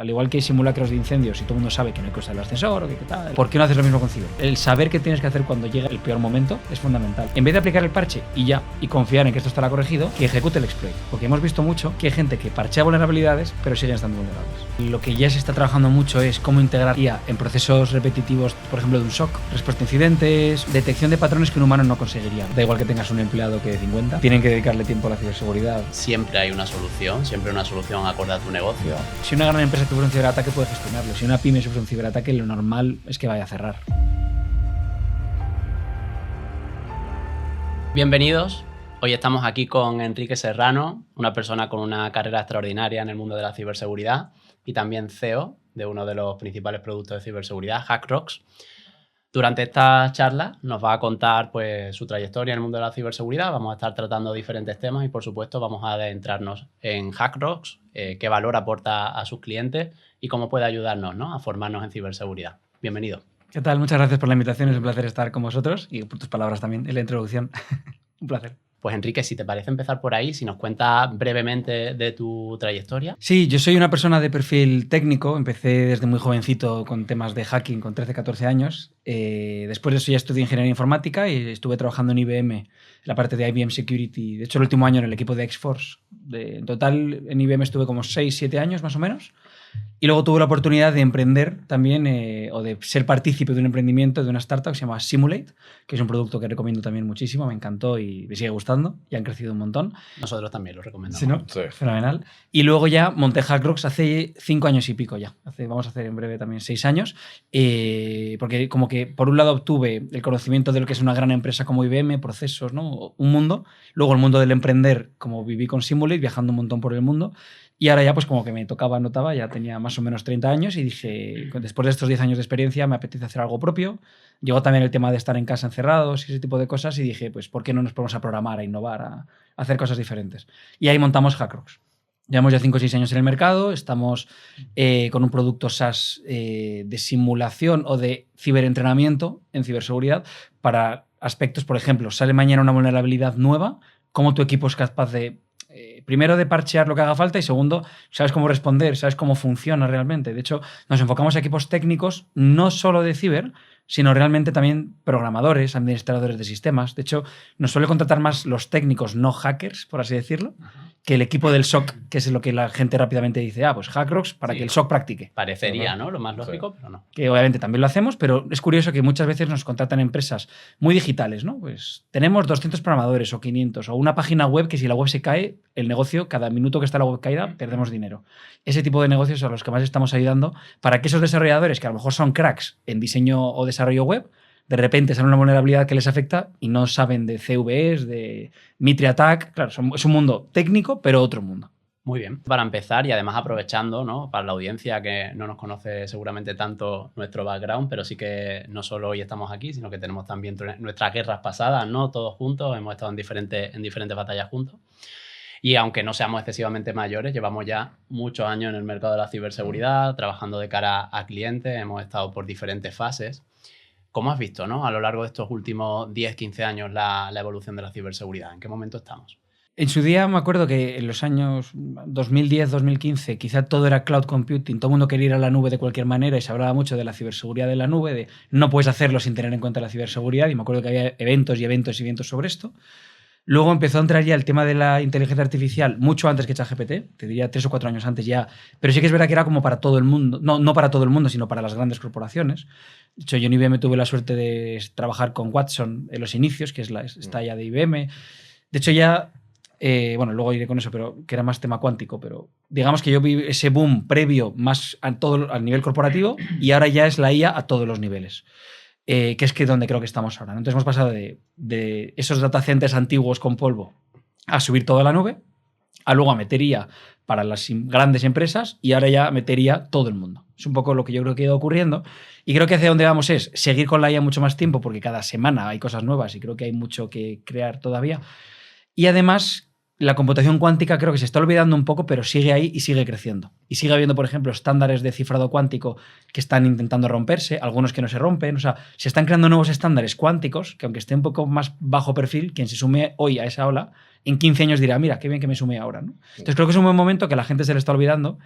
Al igual que hay simulacros de incendios y todo el mundo sabe que no hay cosa del ascensor o que tal, ¿por qué no haces lo mismo con ciber? El saber qué tienes que hacer cuando llega el peor momento es fundamental. En vez de aplicar el parche y ya, y confiar en que esto estará corregido, que ejecute el exploit. Porque hemos visto mucho que hay gente que parchea vulnerabilidades, pero siguen estando vulnerables. Lo que ya se está trabajando mucho es cómo integrar IA en procesos repetitivos, por ejemplo, de un SOC, respuesta a incidentes, detección de patrones que un humano no conseguiría. Da igual que tengas un empleado que de 50, tienen que dedicarle tiempo a la ciberseguridad. Siempre hay una solución, acorde a tu negocio. Si una gran empresa tuviera un ciberataque puede gestionarlo. Si una pyme sufre un ciberataque, lo normal es que vaya a cerrar. Bienvenidos. Hoy estamos aquí con Enrique Serrano, una persona con una carrera extraordinaria en el mundo de la ciberseguridad y también CEO de uno de los principales productos de ciberseguridad, HackRox. Durante esta charla nos va a contar pues, su trayectoria en el mundo de la ciberseguridad. Vamos a estar tratando diferentes temas y, por supuesto, vamos a adentrarnos en HackRox, qué valor aporta a sus clientes y cómo puede ayudarnos, ¿no?, a formarnos en ciberseguridad. Bienvenido. ¿Qué tal? Muchas gracias por la invitación. Es un placer estar con vosotros y por tus palabras también en la introducción. Un placer. Pues Enrique, si te parece empezar por ahí, si nos cuentas brevemente de tu trayectoria. Sí, yo soy una persona de perfil técnico. Empecé desde muy jovencito con temas de hacking con 13, 14 años. Después de eso ya estudié ingeniería informática y estuve trabajando en IBM, en la parte de IBM Security. De hecho, el último año en el equipo de X-Force. En total, en IBM estuve como 6, 7 años más o menos. Y luego tuve la oportunidad de emprender también o de ser partícipe de un emprendimiento de una startup que se llama Simulate, que es un producto que recomiendo también muchísimo, me encantó y me sigue gustando y han crecido un montón. Nosotros también lo recomendamos. ¿Sí, no? Sí. Fenomenal. Y luego ya monté HackRox hace 5 años y pico ya. Vamos a hacer en breve también 6 años. Porque como que por un lado obtuve el conocimiento de lo que es una gran empresa como IBM, procesos, ¿no? Un mundo. Luego el mundo del emprender, como viví con Simulate, viajando un montón por el mundo. Y ahora ya pues como que me tocaba, notaba, ya tenía más o menos 30 años y dije, después de estos 10 años de experiencia me apetece hacer algo propio. Llegó también el tema de estar en casa encerrados y ese tipo de cosas y dije, pues ¿por qué no nos ponemos a programar, a innovar, a hacer cosas diferentes? Y ahí montamos HackRox. Llevamos ya 5 o 6 años en el mercado, estamos con un producto SaaS de simulación o de ciberentrenamiento en ciberseguridad para aspectos, por ejemplo, sale mañana una vulnerabilidad nueva, ¿cómo tu equipo es capaz de primero de parchear lo que haga falta y segundo, sabes cómo responder, sabes cómo funciona realmente? De hecho, nos enfocamos a equipos técnicos no solo de ciber, sino realmente también programadores, administradores de sistemas. De hecho, nos suele contratar más los técnicos, no hackers, por así decirlo, que el equipo del SOC, que es lo que la gente rápidamente dice, pues HackRox para que el SOC practique. Parecería, ¿no?, lo más lógico, pero no. Que obviamente también lo hacemos, pero es curioso que muchas veces nos contratan empresas muy digitales, ¿no? Pues tenemos 200 programadores o 500 o una página web que si la web se cae, el negocio, cada minuto que está la web caída, perdemos dinero. Ese tipo de negocios son los que más estamos ayudando para que esos desarrolladores, que a lo mejor son cracks en diseño o desarrollo web, de repente sale una vulnerabilidad que les afecta y no saben de CVEs, de Mitre Attack. Claro, es un mundo técnico, pero otro mundo. Muy bien. Para empezar, y además aprovechando, ¿no?, para la audiencia que no nos conoce seguramente tanto nuestro background, pero sí que no solo hoy estamos aquí, sino que tenemos también nuestras guerras pasadas, ¿no?, todos juntos, hemos estado en diferentes batallas juntos. Y aunque no seamos excesivamente mayores, llevamos ya muchos años en el mercado de la ciberseguridad, trabajando de cara a clientes, hemos estado por diferentes fases. ¿Cómo has visto, ¿no?, a lo largo de estos últimos 10, 15 años la evolución de la ciberseguridad? ¿En qué momento estamos? En su día me acuerdo que en los años 2010, 2015, quizá todo era cloud computing, todo el mundo quería ir a la nube de cualquier manera y se hablaba mucho de la ciberseguridad de la nube, de no puedes hacerlo sin tener en cuenta la ciberseguridad, y me acuerdo que había eventos y eventos y eventos sobre esto. Luego empezó a entrar ya el tema de la inteligencia artificial mucho antes que ChatGPT, te diría 3 o 4 años antes ya, pero sí que es verdad que era como para todo el mundo, no para todo el mundo, sino para las grandes corporaciones. De hecho, yo en IBM tuve la suerte de trabajar con Watson en los inicios, que es esta ya de IBM. De hecho, ya, luego iré con eso, pero que era más tema cuántico, pero digamos que yo vi ese boom previo más al nivel corporativo y ahora ya es la IA a todos los niveles. Que es donde creo que estamos ahora, ¿no? Entonces hemos pasado de esos data centers antiguos con polvo a subir todo a la nube, a luego a meter IA para las grandes empresas y ahora ya metería todo el mundo. Es un poco lo que yo creo que ha ido ocurriendo y creo que hacia donde vamos es seguir con la IA mucho más tiempo porque cada semana hay cosas nuevas y creo que hay mucho que crear todavía. Y además la computación cuántica creo que se está olvidando un poco, pero sigue ahí y sigue creciendo. Y sigue habiendo, por ejemplo, estándares de cifrado cuántico que están intentando romperse, algunos que no se rompen. O sea, se están creando nuevos estándares cuánticos que, aunque esté un poco más bajo perfil, quien se sume hoy a esa ola, en 15 años dirá, mira, qué bien que me sume ahora, ¿no? Entonces creo que es un buen momento que la gente se le está olvidando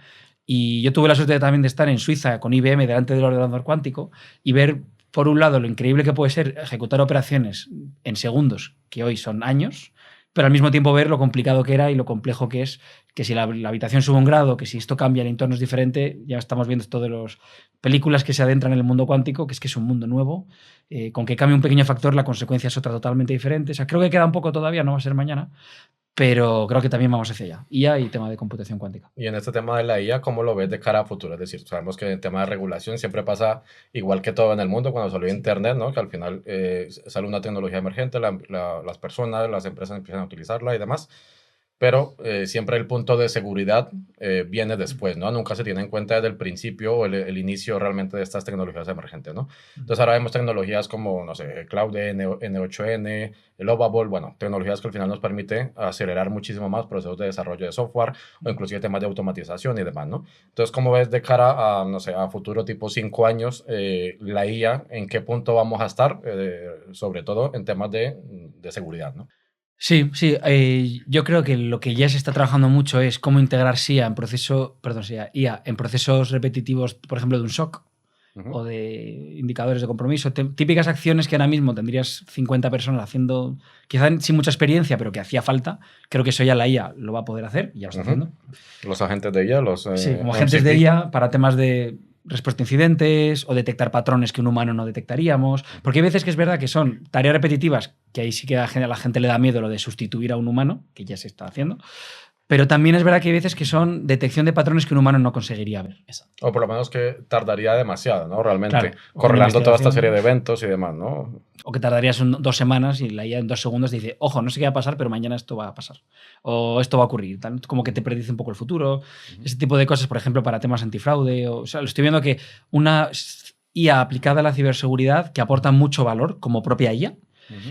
Y yo tuve la suerte también de estar en Suiza con IBM delante del ordenador cuántico y ver, por un lado, lo increíble que puede ser ejecutar operaciones en segundos, que hoy son años, pero al mismo tiempo ver lo complicado que era y lo complejo que es, que si la habitación sube un grado, que si esto cambia, el entorno es diferente. Ya estamos viendo esto de las películas que se adentran en el mundo cuántico, que es un mundo nuevo, con que cambie un pequeño factor, la consecuencia es otra totalmente diferente. O sea, creo que queda un poco todavía, no va a ser mañana, pero creo que también vamos hacia allá. IA y tema de computación cuántica. Y en este tema de la IA, ¿cómo lo ves de cara a futuro? Es decir, sabemos que en tema de regulación siempre pasa igual que todo en el mundo cuando salió Internet, ¿no? Que al final sale una tecnología emergente, las personas, las empresas empiezan a utilizarla y demás, pero siempre el punto de seguridad viene después, ¿no? Nunca se tiene en cuenta desde el principio o el inicio realmente de estas tecnologías emergentes, ¿no? Entonces ahora vemos tecnologías como, no sé, Cloud, N8N, el Lovable, bueno, tecnologías que al final nos permite acelerar muchísimo más procesos de desarrollo de software o inclusive temas de automatización y demás, ¿no? Entonces, ¿cómo ves de cara a, no sé, a futuro tipo 5 años la IA, en qué punto vamos a estar, sobre todo en temas de seguridad, ¿no? Sí, sí. Yo creo que lo que ya se está trabajando mucho es cómo integrar IA en procesos repetitivos, por ejemplo, de un SOC o de indicadores de compromiso. Típicas acciones que ahora mismo tendrías 50 personas haciendo, quizá sin mucha experiencia, pero que hacía falta. Creo que eso ya la IA lo va a poder hacer y ya lo está haciendo. Los agentes de IA, sí, como agentes de IA para temas de respuesta a incidentes o detectar patrones que un humano no detectaríamos. Porque hay veces que es verdad que son tareas repetitivas, que ahí sí que a la gente le da miedo lo de sustituir a un humano, que ya se está haciendo. Pero también es verdad que hay veces que son detección de patrones que un humano no conseguiría ver. O por lo menos que tardaría demasiado, ¿no? Realmente, claro, correlando toda esta serie de eventos y demás, ¿no? O que tardarías 2 semanas y la IA en 2 segundos te dice, ojo, no sé qué va a pasar, pero mañana esto va a pasar. O esto va a ocurrir. Como que te predice un poco el futuro. Ese tipo de cosas, por ejemplo, para temas antifraude. O sea, lo estoy viendo que una IA aplicada a la ciberseguridad que aporta mucho valor como propia IA.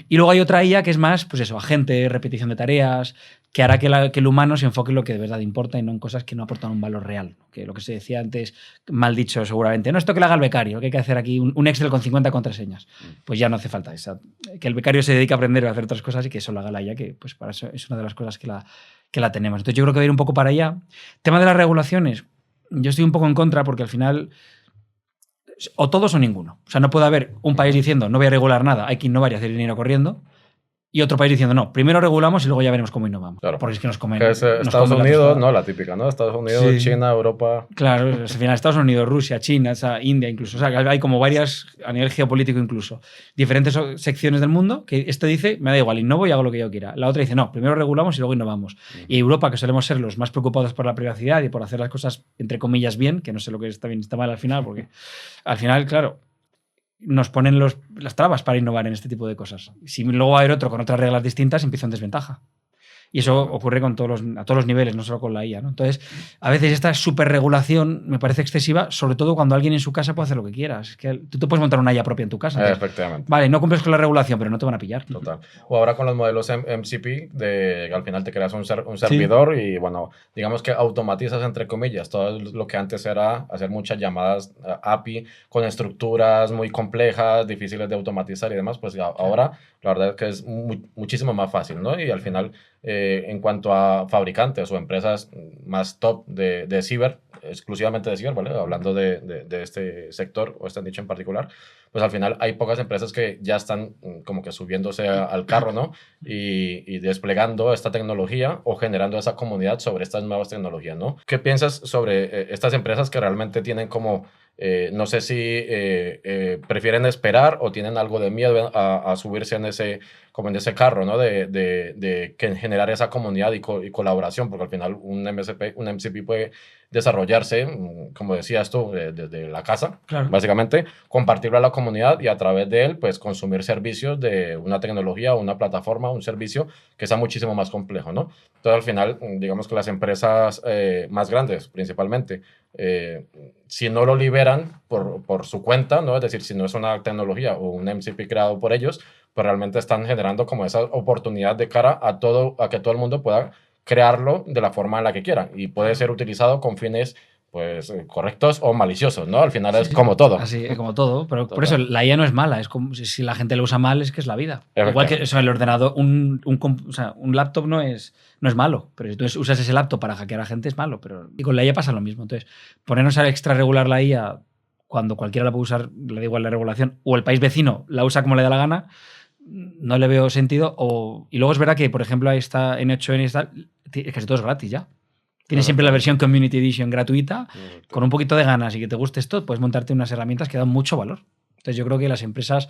Y luego hay otra IA que es más, pues eso, agente, repetición de tareas, que hará que el humano se enfoque en lo que de verdad importa y no en cosas que no aportan un valor real. Que lo que se decía antes, mal dicho seguramente, no, esto que lo haga el becario, que hay que hacer aquí un Excel con 50 contraseñas. Pues ya no hace falta. Que el becario se dedique a aprender a hacer otras cosas y que eso lo haga la IA, que pues para eso es una de las cosas que la tenemos. Entonces yo creo que va a ir un poco para allá. Tema de las regulaciones, yo estoy un poco en contra porque al final o todos o ninguno. O sea, no puede haber un país diciendo no voy a regular nada, hay que innovar y hacer dinero corriendo, y otro país diciendo no, primero regulamos y luego ya veremos cómo innovamos. Claro. Porque es que nos comen. Que es Estados Unidos, ¿no? La típica, ¿no? Estados Unidos, sí. China, Europa. Claro, al final Estados Unidos, Rusia, China, o sea, India incluso. O sea, hay como varias, a nivel geopolítico incluso, diferentes secciones del mundo que este dice, me da igual, innovo y hago lo que yo quiera. La otra dice, no, primero regulamos y luego innovamos. Y Europa, que solemos ser los más preocupados por la privacidad y por hacer las cosas, entre comillas, bien, que no sé lo que está bien y está mal al final, porque al final, claro, nos ponen las trabas para innovar en este tipo de cosas. Si luego hay otro con otras reglas distintas, empieza en desventaja. Y eso ocurre a todos los niveles, no solo con la IA, ¿no? Entonces, a veces esta superregulación me parece excesiva, sobre todo cuando alguien en su casa puede hacer lo que quieras. Es que tú te puedes montar una IA propia en tu casa. Efectivamente. Vale, no cumples con la regulación, pero no te van a pillar. Total. O ahora con los modelos MCP, que al final te creas un servidor y, bueno, digamos que automatizas, entre comillas, todo lo que antes era hacer muchas llamadas API con estructuras muy complejas, difíciles de automatizar y demás, pues ahora la verdad es que es muchísimo más fácil, ¿no? Y al final, en cuanto a fabricantes o empresas más top de ciber, exclusivamente de ciber, ¿vale? Hablando de este sector o este nicho en particular, pues al final hay pocas empresas que ya están como que subiéndose al carro, ¿no? Y desplegando esta tecnología o generando esa comunidad sobre estas nuevas tecnologías, ¿no? ¿Qué piensas sobre estas empresas que realmente tienen como, no sé si prefieren esperar o tienen algo de miedo a subirse en ese carro, ¿no? De generar esa comunidad y colaboración, porque al final un MCP puede desarrollarse, como decías tú, desde la casa, claro, básicamente, compartirlo a la comunidad y a través de él, pues, consumir servicios de una tecnología, una plataforma, un servicio que sea muchísimo más complejo, ¿no? Entonces, al final, digamos que las empresas más grandes, principalmente, si no lo liberan por su cuenta, ¿no? Es decir, si no es una tecnología o un MCP creado por ellos, pues realmente están generando como esa oportunidad de cara a que todo el mundo pueda crearlo de la forma en la que quieran y puede ser utilizado con fines pues correctos o maliciosos, ¿no? Al final es como todo. Así, como todo. Pero por eso la IA no es mala. Es como si la gente lo usa mal, es que es la vida. Igual que el ordenador, o sea, un laptop no es malo. Pero si tú usas ese laptop para hackear a gente, es malo. Pero, y con la IA pasa lo mismo. Entonces, ponernos a extra regular la IA cuando cualquiera la puede usar, le da igual la regulación, o el país vecino la usa como le da la gana, no le veo sentido. Y luego es verdad que, por ejemplo, ahí está N8N y tal, casi todo es gratis ya. Tienes siempre la versión Community Edition gratuita, con un poquito de ganas y que te guste esto, puedes montarte unas herramientas que dan mucho valor. Entonces yo creo que las empresas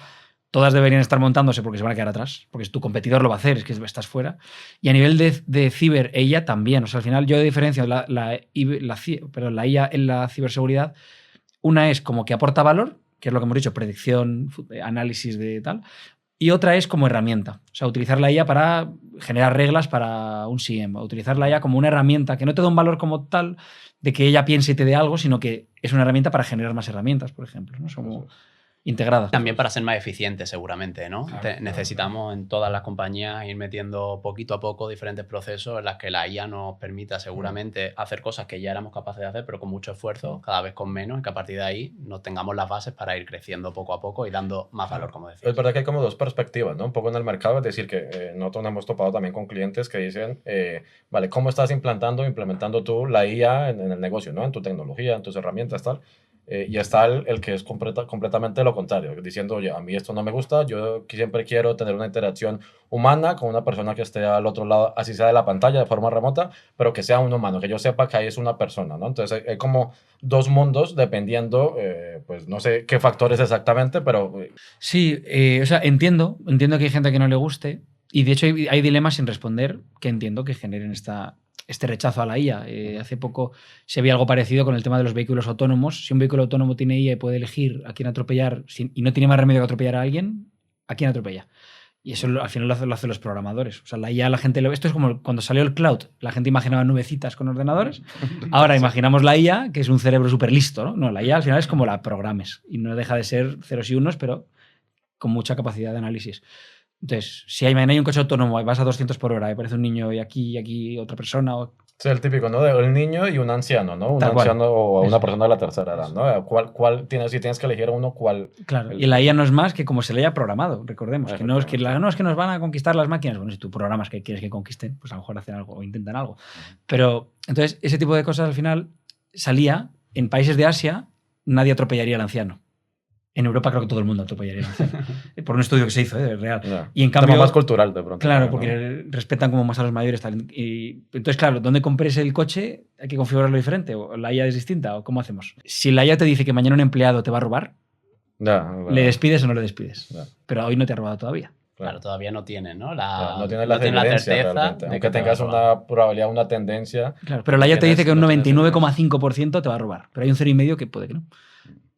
todas deberían estar montándose porque se van a quedar atrás, porque tu competidor lo va a hacer, es que estás fuera. Y a nivel de ciber, ella también. O sea, al final yo diferencio la IA en la ciberseguridad. Una es como que aporta valor, que es lo que hemos dicho, predicción, análisis de tal. Y otra es como herramienta. O sea, utilizar la IA para generar reglas para un SIEM. Utilizar la IA como una herramienta que no te da un valor como tal de que ella piense y te dé algo, sino que es una herramienta para generar más herramientas, por ejemplo, ¿no? Como integrada. También para ser más eficientes, seguramente, ¿no? Claro, necesitamos en todas las compañías ir metiendo poquito a poco diferentes procesos en las que la IA nos permita seguramente hacer cosas que ya éramos capaces de hacer, pero con mucho esfuerzo, cada vez con menos, y que a partir de ahí nos tengamos las bases para ir creciendo poco a poco y dando más valor, como decía. Es verdad que hay como dos perspectivas, ¿no? Un poco en el mercado, es decir, que nosotros nos hemos topado también con clientes que dicen, vale, ¿cómo estás implementando tú la IA en el negocio, ¿no? En tu tecnología, en tus herramientas, tal. Y está el que es completamente lo contrario, diciendo, oye, a mí esto no me gusta, yo siempre quiero tener una interacción humana con una persona que esté al otro lado, así sea de la pantalla, de forma remota, pero que sea un humano, que yo sepa que ahí es una persona, ¿no? Entonces hay como dos mundos dependiendo, pues no sé qué factores exactamente, pero... Sí, o sea, entiendo que hay gente que no le guste y de hecho hay dilemas sin responder que entiendo que generen este rechazo a la IA. Hace poco se veía algo parecido con el tema de los vehículos autónomos. Si un vehículo autónomo tiene IA y puede elegir a quién atropellar y no tiene más remedio que atropellar a alguien, ¿a quién atropella? Y eso al final lo hacen los programadores. O sea, la IA, la gente esto es como cuando salió el cloud, la gente imaginaba nubecitas con ordenadores. Ahora imaginamos la IA, que es un cerebro súper listo, ¿no? No, la IA al final es como la programes y no deja de ser ceros y unos, pero con mucha capacidad de análisis. Entonces, si mañana hay un coche autónomo y vas a 200 por hora y aparece un niño y aquí otra persona... Sí, el típico, ¿no? El niño y un anciano, ¿no? Un anciano o una persona de la tercera edad, ¿no? Si tienes que elegir uno, ¿cuál? Claro, y la IA no es más que como se le haya programado, recordemos. Que no es que nos van a conquistar las máquinas. Bueno, si tú programas que quieres que conquisten, pues a lo mejor hacen algo o intentan algo. Pero, entonces, ese tipo de cosas al final salía en países de Asia, nadie atropellaría al anciano. En Europa creo que todo el mundo atropellaría al anciano. Por un estudio que se hizo, real. Yeah. Y en cambio... más cultural, de pronto. Claro, ¿no? porque respetan como más a los mayores. Tal. Y entonces, claro, donde compres el coche hay que configurarlo diferente. O la IA es distinta. ¿O cómo hacemos? Si la IA te dice que mañana un empleado te va a robar, ¿le despides o no le despides? Pero hoy no te ha robado todavía. Claro, todavía no tiene, ¿no? No tiene la certeza de que tengas una probabilidad, una tendencia. Claro, pero la IA te dice que un 99,5% te va a robar. Pero hay un 0,5% que puede que no.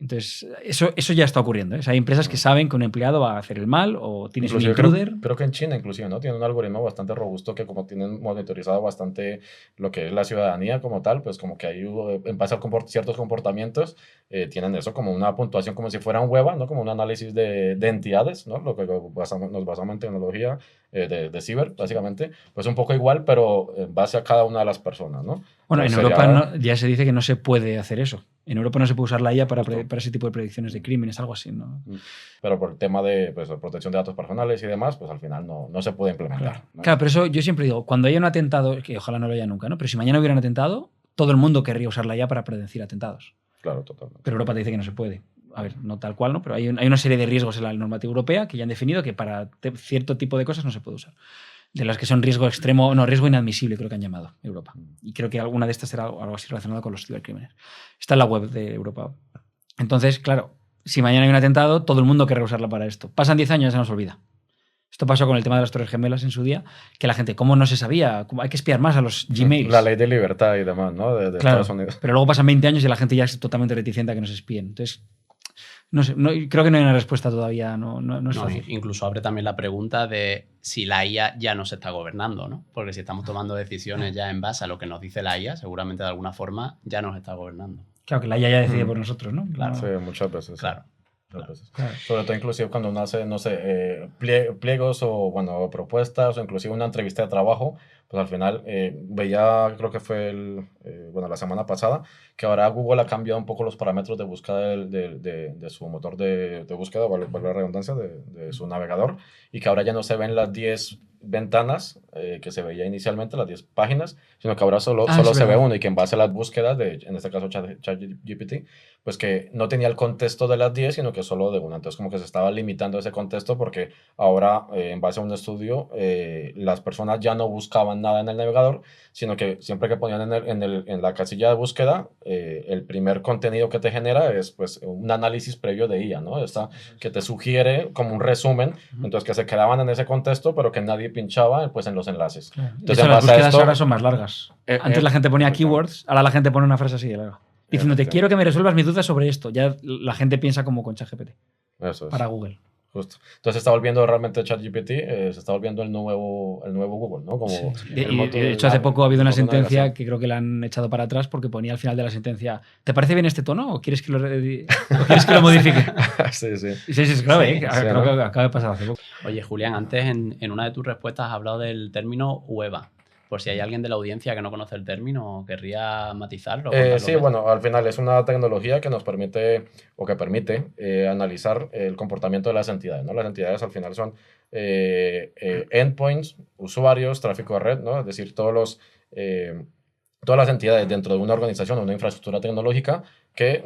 Entonces, eso ya está ocurriendo. Hay empresas que saben que un empleado va a hacer el mal o tienes un intruder. Creo que en China, inclusive, ¿no? Tienen un algoritmo bastante robusto que como tienen monitorizado bastante lo que es la ciudadanía como tal, pues como que ahí en base a ciertos comportamientos tienen eso como una puntuación como si fuera un WEBA, ¿no? Como un análisis de entidades, ¿no? Lo que nos basamos en tecnología de ciber, básicamente. Pues un poco igual, pero en base a cada una de las personas, ¿no? Bueno, en Europa ya se dice que no se puede hacer eso. En Europa no se puede usar la IA para ese tipo de predicciones de crímenes, algo así, ¿no? Pero por el tema de protección de datos personales y demás, pues al final no se puede implementar. Claro. ¿no? Claro, pero eso yo siempre digo, cuando haya un atentado, que ojalá no lo haya nunca, ¿no? Pero si mañana hubiera un atentado, todo el mundo querría usar la IA para predecir atentados. Claro, totalmente. Pero Europa te dice que no se puede. A ver, no tal cual, ¿no? Pero hay una serie de riesgos en la normativa europea que ya han definido que para cierto tipo de cosas no se puede usar. De las que son riesgo extremo, no, riesgo inadmisible, creo que han llamado Europa. Y creo que alguna de estas será algo así relacionado con los cibercrímenes. Está en la web de Europa. Entonces, claro, si mañana hay un atentado, todo el mundo querrá usarla para esto. Pasan 10 años y se nos olvida. Esto pasó con el tema de las Torres Gemelas en su día, que la gente, ¿cómo no se sabía? Hay que espiar más a los Gmails. La ley de libertad y demás, ¿no? De claro, Estados Unidos. Pero luego pasan 20 años y la gente ya es totalmente reticente a que nos espíen. Entonces, no sé, creo que no hay una respuesta todavía, no es fácil. Incluso abre también la pregunta de si la IA ya no se está gobernando, ¿no? Porque si estamos tomando decisiones ya en base a lo que nos dice la IA, seguramente de alguna forma ya nos está gobernando. Claro, que la IA ya decide por nosotros, ¿no? Claro. Sí, muchas veces. Claro. Claro. Sobre todo inclusive cuando uno hace, no sé, pliegos o, bueno, propuestas o inclusive una entrevista de trabajo, pues al final veía, creo que fue bueno, la semana pasada, que ahora Google ha cambiado un poco los parámetros de búsqueda de su motor de búsqueda, valga la redundancia, de su navegador, y que ahora ya no se ven las 10 ventanas que se veía inicialmente, las 10 páginas, sino que ahora solo se ve uno, y que en base a las búsquedas, en este caso ChatGPT, pues que no tenía el contexto de las 10, sino que solo de una. Entonces como que se estaba limitando ese contexto porque ahora, en base a un estudio, las personas ya no buscaban nada en el navegador, sino que siempre que ponían en la casilla de búsqueda, el primer contenido que te genera es pues un análisis previo de IA, ¿no? Que te sugiere como un resumen, entonces que se quedaban en ese contexto, pero que nadie pinchaba pues en los enlaces. Claro. Entonces, las búsquedas ahora son más largas. Antes la gente ponía keywords, ahora la gente pone una frase así de larga. Diciéndote, quiero que me resuelvas mis dudas sobre esto. Ya la gente piensa como con ChatGPT. Eso es. Para Google. Justo. Entonces se está volviendo realmente ChatGPT, se está volviendo el nuevo Google, ¿no? Como sí. De hecho, hace poco ha habido una sentencia que creo que la han echado para atrás porque ponía al final de la sentencia, ¿te parece bien este tono o quieres que lo modifique? Sí. Sí, es grave, creo que acaba de pasar hace poco. Oye, Julián, antes en una de tus respuestas has hablado del término UEBA. Por si hay alguien de la audiencia que no conoce el término, ¿querría matizarlo? Sí, bueno, al final es una tecnología que nos permite o que permite analizar el comportamiento de las entidades, ¿no? Las entidades al final son endpoints, usuarios, tráfico de red, ¿no? Es decir, todas las entidades dentro de una organización o una infraestructura tecnológica que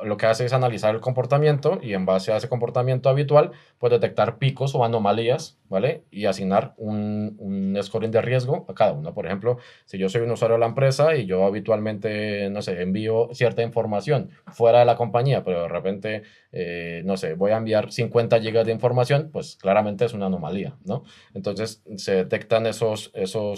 lo que hace es analizar el comportamiento y en base a ese comportamiento habitual, pues detectar picos o anomalías, ¿vale? Y asignar un scoring de riesgo a cada uno. Por ejemplo, si yo soy un usuario de la empresa y yo habitualmente, no sé, envío cierta información fuera de la compañía, pero de repente, no sé, voy a enviar 50 gigas de información, pues claramente es una anomalía, ¿no? Entonces se detectan esos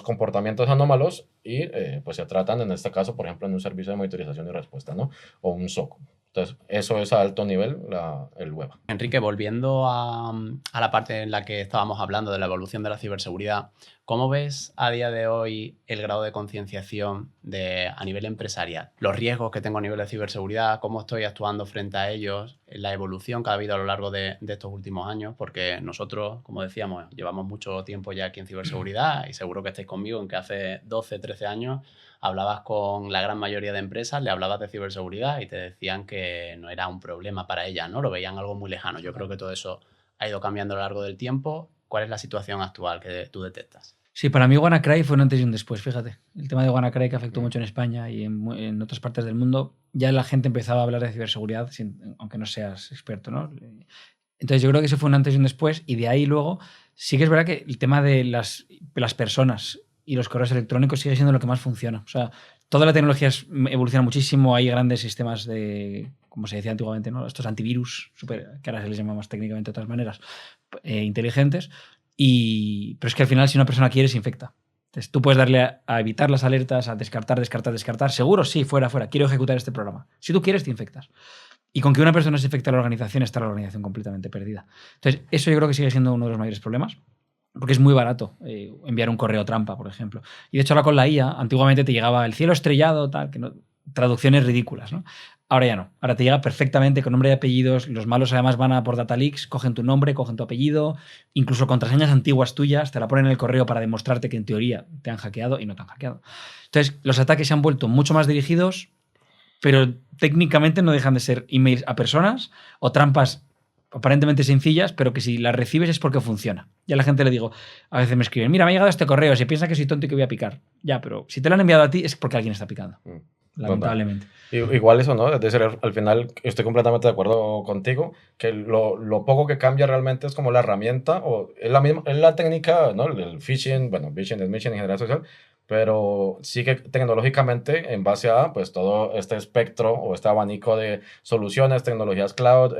comportamientos anómalos y pues se tratan, en este caso, por ejemplo, en un servicio de monitorización y respuesta, ¿no? O un SOC. Entonces, eso es a alto nivel el web. Enrique, volviendo a la parte en la que estábamos hablando de la evolución de la ciberseguridad, ¿cómo ves a día de hoy el grado de concienciación a nivel empresarial? Los riesgos que tengo a nivel de ciberseguridad, cómo estoy actuando frente a ellos, la evolución que ha habido a lo largo de estos últimos años, porque nosotros, como decíamos, llevamos mucho tiempo ya aquí en ciberseguridad y seguro que estáis conmigo en que hace 12, 13 años hablabas con la gran mayoría de empresas, le hablabas de ciberseguridad y te decían que no era un problema para ellas, ¿no? Lo veían algo muy lejano. Yo creo que todo eso ha ido cambiando a lo largo del tiempo. ¿Cuál es la situación actual que tú detectas? Sí, para mí WannaCry fue un antes y un después, fíjate. El tema de WannaCry que afectó mucho en España y en otras partes del mundo, ya la gente empezaba a hablar de ciberseguridad, aunque no seas experto, ¿no? Entonces yo creo que eso fue un antes y un después, y de ahí luego sí que es verdad que el tema de las personas y los correos electrónicos sigue siendo lo que más funciona. O sea, toda la tecnología evoluciona muchísimo, hay grandes sistemas de, como se decía antiguamente, ¿no? Estos antivirus, que ahora se les llama más técnicamente de otras maneras, inteligentes, pero es que al final si una persona quiere se infecta. Entonces tú puedes darle a evitar las alertas, a descartar, seguro, sí, fuera, quiero ejecutar este programa. Si tú quieres te infectas. Y con que una persona se infecte a la organización, está la organización completamente perdida. Entonces eso yo creo que sigue siendo uno de los mayores problemas. Porque es muy barato enviar un correo trampa, por ejemplo. Y de hecho ahora con la IA, antiguamente te llegaba el cielo estrellado, tal, que no, traducciones ridículas, ¿no? Ahora ya no. Ahora te llega perfectamente con nombre y apellidos. Los malos además van a por data leaks, cogen tu nombre, cogen tu apellido, incluso contraseñas antiguas tuyas, te la ponen en el correo para demostrarte que en teoría te han hackeado y no te han hackeado. Entonces los ataques se han vuelto mucho más dirigidos, pero técnicamente no dejan de ser emails a personas o trampas aparentemente sencillas, pero que si las recibes es porque funciona. Ya a la gente le digo, a veces me escriben, mira, me ha llegado este correo, si piensa que soy tonto y que voy a picar. Ya, pero si te lo han enviado a ti es porque alguien está picando. Lamentablemente. Igual eso, ¿no? Es decir, al final estoy completamente de acuerdo contigo, que lo poco que cambia realmente es como la herramienta, o es la técnica, ¿no? El phishing, bueno, phishing es phishing en general social, pero sí que tecnológicamente, en base a pues todo este espectro o este abanico de soluciones, tecnologías cloud,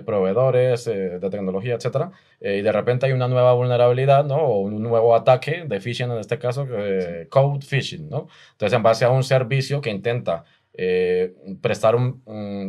proveedores de tecnología, etcétera, y de repente hay una nueva vulnerabilidad, ¿no? O un nuevo ataque de phishing, en este caso, code phishing, ¿no? Entonces, en base a un servicio que intenta prestar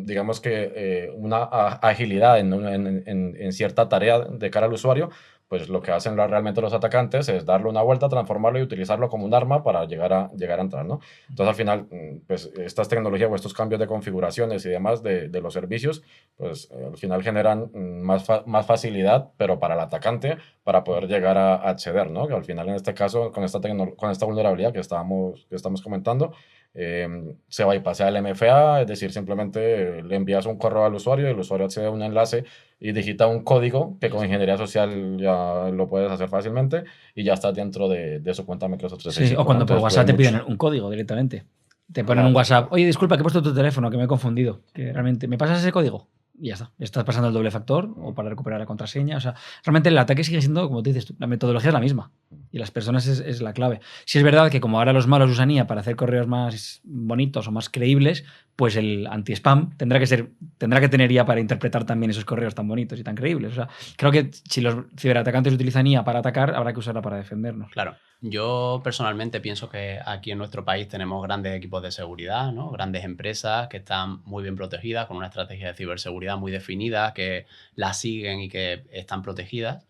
digamos que una agilidad en cierta tarea de cara al usuario, pues lo que hacen realmente los atacantes es darle una vuelta, transformarlo y utilizarlo como un arma para llegar a entrar, ¿no? Entonces, al final, pues estas tecnologías o estos cambios de configuraciones y demás de los servicios, pues al final generan más facilidad, pero para el atacante, para poder llegar a acceder, ¿no? Que al final, en este caso, con esta vulnerabilidad que estamos comentando, se bypassea el MFA, es decir, simplemente le envías un correo al usuario y el usuario accede a un enlace y digita un código que con ingeniería social ya lo puedes hacer fácilmente y ya estás dentro de su cuenta Microsoft 365. Sí, o cuando por Entonces, WhatsApp te piden mucho. un código directamente. Te ponen Claro, un WhatsApp. Oye, disculpa, que he puesto tu teléfono, que me he confundido. Que realmente, ¿me pasas ese código? Y ya está. Estás pasando el doble factor o para recuperar la contraseña. O sea, realmente el ataque sigue siendo, como te dices tú, la metodología es la misma. Y las personas es la clave. Si es verdad que como ahora los malos usan IA para hacer correos más bonitos o más creíbles, pues el anti-spam tendrá que tener IA para interpretar también esos correos tan bonitos y tan creíbles. O sea, creo que si los ciberatacantes utilizan IA para atacar, habrá que usarla para defendernos. Claro. Yo personalmente pienso que aquí en nuestro país tenemos grandes equipos de seguridad, ¿no? Grandes empresas que están muy bien protegidas, con una estrategia de ciberseguridad muy definida, que la siguen y que están protegidas.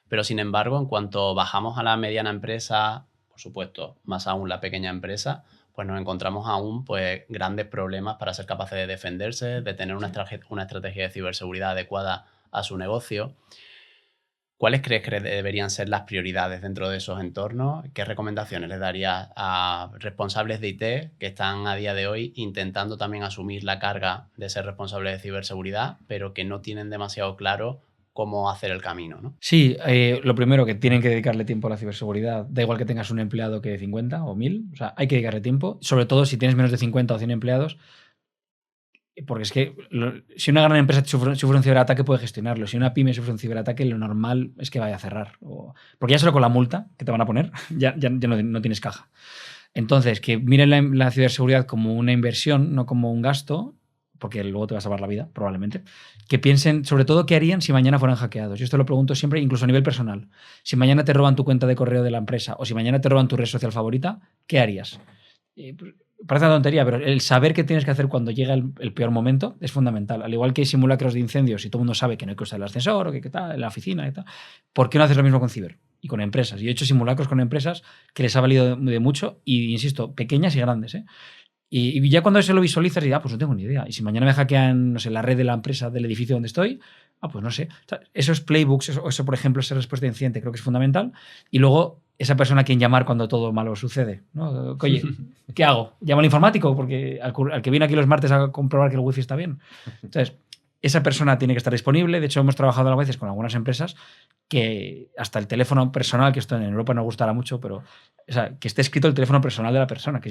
Pero sin embargo, en cuanto bajamos a la mediana empresa, por supuesto, más aún la pequeña empresa, pues nos encontramos aún pues, grandes problemas para ser capaces de defenderse, de tener una estrategia de ciberseguridad adecuada a su negocio. ¿Cuáles crees que deberían ser las prioridades dentro de esos entornos? ¿Qué recomendaciones les darías a responsables de IT que están a día de hoy intentando también asumir la carga de ser responsables de ciberseguridad, pero que no tienen demasiado claro cómo hacer el camino, ¿no? Sí, lo primero, que tienen que dedicarle tiempo a la ciberseguridad. Da igual que tengas un empleado que 50 o 1000. O sea, hay que dedicarle tiempo. Sobre todo si tienes menos de 50 o 100 empleados. Porque es que si una gran empresa sufre un ciberataque puede gestionarlo. Si una pyme sufre un ciberataque, lo normal es que vaya a cerrar. Porque ya solo con la multa que te van a poner, ya no tienes caja. Entonces, que miren la ciberseguridad como una inversión, no como un gasto, porque luego te va a salvar la vida, probablemente. Que piensen, sobre todo, qué harían si mañana fueran hackeados. Yo esto lo pregunto siempre, incluso a nivel personal. Si mañana te roban tu cuenta de correo de la empresa o si mañana te roban tu red social favorita, ¿qué harías? Parece una tontería, pero el saber qué tienes que hacer cuando llega el peor momento es fundamental. Al igual que hay simulacros de incendios y todo el mundo sabe que no hay que usar el ascensor o que tal, en la oficina y tal, ¿por qué no haces lo mismo con ciber? Y con empresas. Yo he hecho simulacros con empresas que les ha valido de mucho y, insisto, pequeñas y grandes, ¿eh? Y ya cuando se lo visualizas, dices, pues no tengo ni idea. Y si mañana me hackean, no sé, la red de la empresa del edificio donde estoy, pues no sé. O sea, esos playbooks, eso, por ejemplo, esa respuesta de incidente creo que es fundamental. Y luego, esa persona a quien llamar cuando todo malo sucede, ¿no? Oye, ¿qué hago? ¿Llamo al informático? Porque al que viene aquí los martes a comprobar que el wifi está bien. Entonces, esa persona tiene que estar disponible. De hecho, hemos trabajado a veces con algunas empresas que hasta el teléfono personal, que esto en Europa no gustará mucho, pero o sea, que esté escrito el teléfono personal de la persona, que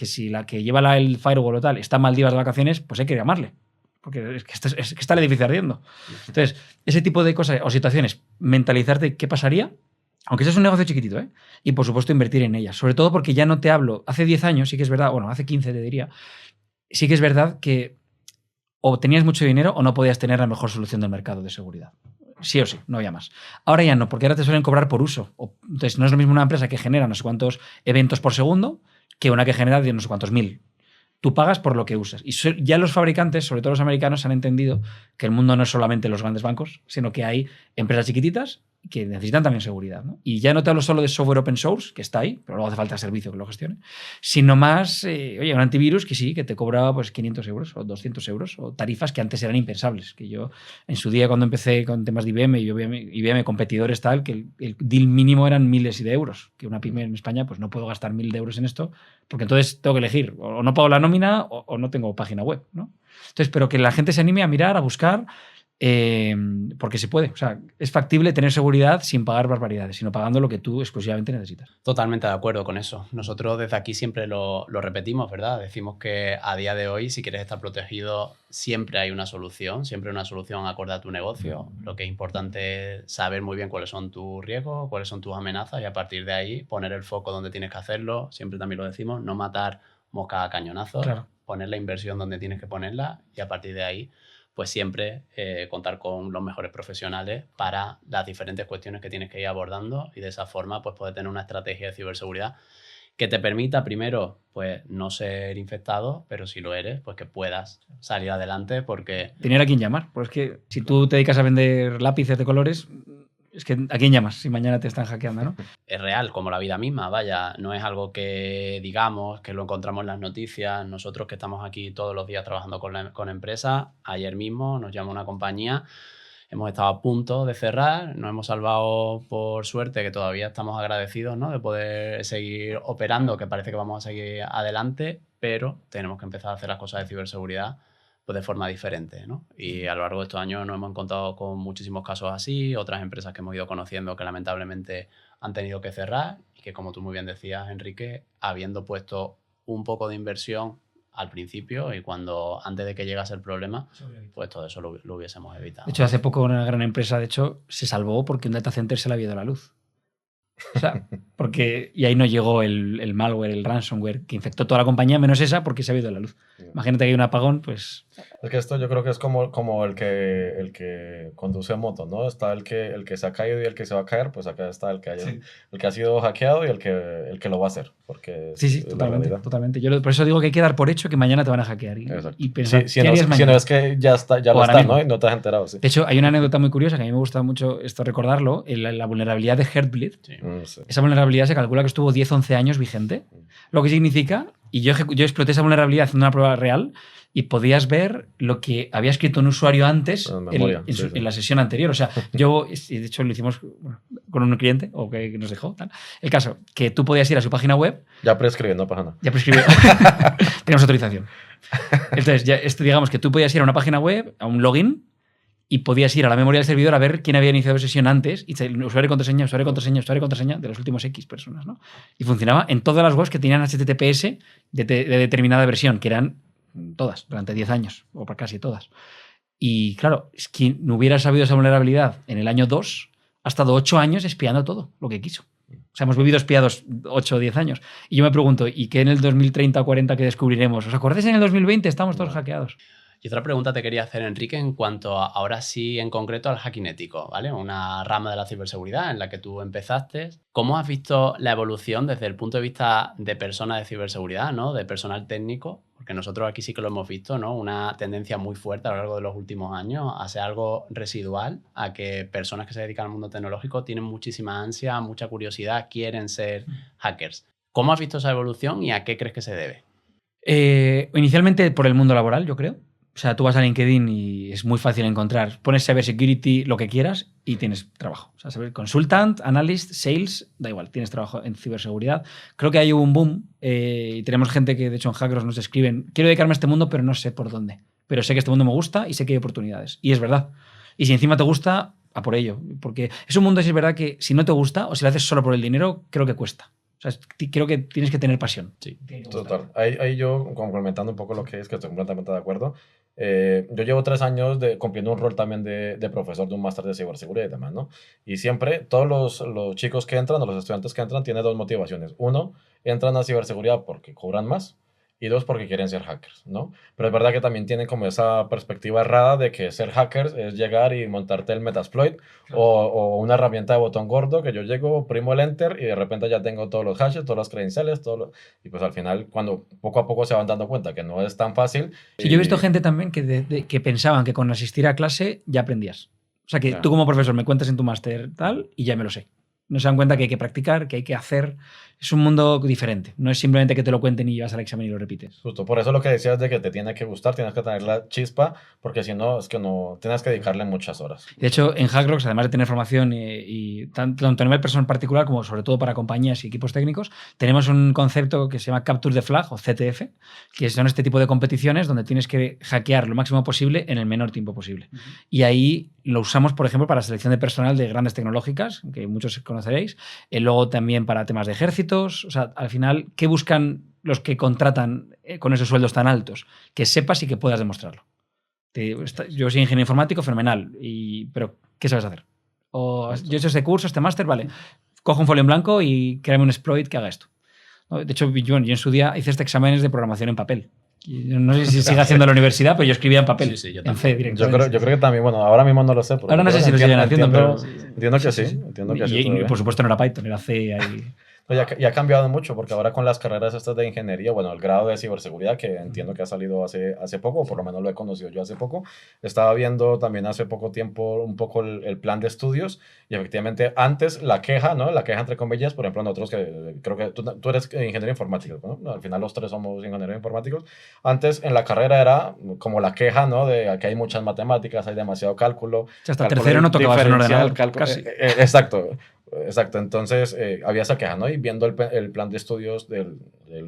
si la que lleva el firewall o tal está mal días de vacaciones, pues hay que llamarle, porque es que está el edificio ardiendo. Entonces, ese tipo de cosas o situaciones, mentalizarte qué pasaría, aunque sea un negocio chiquitito, ¿eh? Y por supuesto invertir en ellas, sobre todo porque ya no te hablo, hace 10 años sí que es verdad, bueno, hace 15 te diría, sí que es verdad que o tenías mucho dinero o no podías tener la mejor solución del mercado de seguridad. Sí o sí, no había más. Ahora ya no, porque ahora te suelen cobrar por uso. Entonces, no es lo mismo una empresa que genera no sé cuántos eventos por segundo que una que genera de no sé cuántos mil. Tú pagas por lo que usas. Y ya los fabricantes, sobre todo los americanos, han entendido que el mundo no es solamente los grandes bancos, sino que hay empresas chiquititas que necesitan también seguridad, ¿no? Y ya no te hablo solo de software open source, que está ahí, pero luego hace falta servicio que lo gestione, sino más, oye, un antivirus que sí, que te cobraba pues 500 euros o 200 euros, o tarifas que antes eran impensables. Que yo, en su día, cuando empecé con temas de IBM, y IBM competidores tal, que el deal mínimo eran miles de euros, que una pyme en España, pues no puedo gastar 1000 euros en esto, porque entonces tengo que elegir, o no pago la nómina o no tengo página web, ¿no? Entonces, pero que la gente se anime a mirar, a buscar, porque se puede. O sea, es factible tener seguridad sin pagar barbaridades, sino pagando lo que tú exclusivamente necesitas. Totalmente de acuerdo con eso. Nosotros desde aquí siempre lo repetimos, ¿verdad? Decimos que a día de hoy, si quieres estar protegido, siempre hay una solución acorde a tu negocio. Lo que es importante es saber muy bien cuáles son tus riesgos, cuáles son tus amenazas y a partir de ahí poner el foco donde tienes que hacerlo. Siempre también lo decimos, no matar moscas a cañonazos, Claro. Poner la inversión donde tienes que ponerla y a partir de ahí pues siempre contar con los mejores profesionales para las diferentes cuestiones que tienes que ir abordando y de esa forma pues poder tener una estrategia de ciberseguridad que te permita primero pues no ser infectado, pero si lo eres, pues que puedas salir adelante porque... Tener a quién llamar. Pues es que si tú te dedicas a vender lápices de colores, es que ¿a quién llamas si mañana te están hackeando, no? Es real, como la vida misma, vaya, no es algo que digamos, que lo encontramos en las noticias. Nosotros que estamos aquí todos los días trabajando con empresas, ayer mismo nos llama una compañía hemos estado a punto de cerrar, nos hemos salvado por suerte, que todavía estamos agradecidos, ¿no? De poder seguir operando, que parece que vamos a seguir adelante, pero tenemos que empezar a hacer las cosas de ciberseguridad pues de forma diferente, ¿no? Y a lo largo de estos años nos hemos encontrado con muchísimos casos así, otras empresas que hemos ido conociendo que lamentablemente han tenido que cerrar y que, como tú muy bien decías, Enrique, habiendo puesto un poco de inversión al principio y cuando antes de que llegase el problema, pues todo eso lo hubiésemos evitado. De hecho, hace poco una gran empresa, de hecho, se salvó porque un data center se le había ido la luz. O sea, y ahí no llegó el malware, el ransomware, que infectó toda la compañía, menos esa, porque se había ido la luz. Imagínate que hay un apagón, pues... Es que esto yo creo que es como el que conduce moto, ¿no? Está el que se ha caído y el que se va a caer, pues acá está el que ha sido hackeado y el que lo va a hacer. Porque sí, totalmente. Yo por eso digo que hay que dar por hecho que mañana te van a hackear. Y pensar, si no es que ya lo está, ¿no? Y no te has enterado. Sí. De hecho, hay una anécdota muy curiosa que a mí me gusta mucho esto recordarlo, la vulnerabilidad de Heartbleed. Sí. Sí. Esa vulnerabilidad se calcula que estuvo 10-11 años vigente, lo que significa, y yo exploté esa vulnerabilidad haciendo una prueba real, y podías ver lo que había escrito un usuario antes en la sesión anterior. O sea, de hecho lo hicimos con un cliente o que nos dejó. Tal. El caso, que tú podías ir a su página web. Ya prescribió, no pasa nada. Ya prescribió. Tenemos autorización. Entonces, digamos que tú podías ir a una página web, a un login, y podías ir a la memoria del servidor a ver quién había iniciado sesión antes, y usuario y contraseña de los últimos X personas, ¿no? Y funcionaba en todas las webs que tenían HTTPS de determinada versión, que eran todas, durante 10 años, o casi todas. Y claro, es que no hubiera sabido esa vulnerabilidad en el año 2, ha estado 8 años espiando todo lo que quiso. O sea, hemos vivido espiados 8 o 10 años. Y yo me pregunto, ¿y qué en el 2030 o 40 que descubriremos? ¿Os acordáis en el 2020? Estamos todos hackeados. Y otra pregunta te quería hacer, Enrique, en cuanto ahora sí en concreto al hacking ético, ¿vale? Una rama de la ciberseguridad en la que tú empezaste. ¿Cómo has visto la evolución desde el punto de vista de personas de ciberseguridad, ¿no? De personal técnico? Porque nosotros aquí sí que lo hemos visto, ¿no? Una tendencia muy fuerte a lo largo de los últimos años a ser algo residual, a que personas que se dedican al mundo tecnológico tienen muchísima ansia, mucha curiosidad, quieren ser hackers. ¿Cómo has visto esa evolución y a qué crees que se debe? Inicialmente por el mundo laboral, yo creo. O sea, tú vas a LinkedIn y es muy fácil encontrar. Pones cybersecurity, lo que quieras, y tienes trabajo. O sea, saber consultant, analyst, sales, da igual, tienes trabajo en ciberseguridad. Creo que hay un boom y tenemos gente que, de hecho, en Hackers nos escriben, quiero dedicarme a este mundo, pero no sé por dónde. Pero sé que este mundo me gusta y sé que hay oportunidades. Y es verdad. Y si encima te gusta, a por ello. Porque es un mundo, si es verdad, que si no te gusta o si lo haces solo por el dinero, creo que cuesta. O sea, creo que tienes que tener pasión. Sí, total. Ahí yo, complementando un poco lo que es, que estoy completamente de acuerdo. Yo llevo 3 años cumpliendo un rol también de profesor de un máster de ciberseguridad y demás, ¿no? Y siempre, todos los chicos que entran, o los estudiantes que entran, tienen 2 motivaciones. Uno, entran a ciberseguridad porque cobran más. Y 2, porque quieren ser hackers, ¿no? Pero es verdad que también tienen como esa perspectiva errada de que ser hackers es llegar y montarte el Metasploit o una herramienta de botón gordo que yo llego, oprimo el Enter y de repente ya tengo todos los hashes, todas las credenciales, y pues al final cuando poco a poco se van dando cuenta que no es tan fácil. Sí, yo he visto gente también que pensaban que con asistir a clase ya aprendías. O sea, que tú como profesor me cuentas en tu máster tal y ya me lo sé. No se dan cuenta que hay que practicar, que hay que hacer. Es un mundo diferente. No es simplemente que te lo cuenten y vas al examen y lo repites. Justo, por eso lo que decías de que te tiene que gustar, tienes que tener la chispa, porque si no, es que no, tienes que dedicarle muchas horas. De hecho, en Hackrocks, además de tener formación y tanto a nivel personal particular como sobre todo para compañías y equipos técnicos, tenemos un concepto que se llama Capture the Flag o CTF, que son este tipo de competiciones donde tienes que hackear lo máximo posible en el menor tiempo posible. Y ahí lo usamos, por ejemplo, para selección de personal de grandes tecnológicas, que muchos conoceréis, luego también para temas de ejércitos. O sea, al final, ¿qué buscan los que contratan con esos sueldos tan altos? Que sepas y que puedas demostrarlo. Yo soy ingeniero informático, fenomenal, pero ¿qué sabes hacer? Yo he hecho este curso, este máster, vale, cojo un folio en blanco y créame un exploit que haga esto. De hecho, yo en su día hice este exámenes de programación en papel. No sé si sigue haciendo la universidad, pero yo escribía en papel, en C directamente. Yo creo que también, bueno, ahora mismo no lo sé. Ahora no sé si lo siguen haciendo, pero... Entiendo que sí. Y por supuesto no era Python, era C ahí. Y ha cambiado mucho, porque ahora con las carreras estas de ingeniería, bueno, el grado de ciberseguridad, que entiendo que ha salido hace poco, o por lo menos lo he conocido yo hace poco, estaba viendo también hace poco tiempo un poco el plan de estudios, y efectivamente antes la queja, ¿no? La queja entre comillas, por ejemplo, nosotros que creo que tú eres ingeniero informático, ¿no? No, al final los tres somos ingenieros informáticos. Antes en la carrera era como la queja, ¿no? De que hay muchas matemáticas, hay demasiado cálculo. Hasta tercero no tocabas un ordenador, casi. Exacto. Exacto, entonces había esa queja, ¿no? Y viendo el plan de estudios del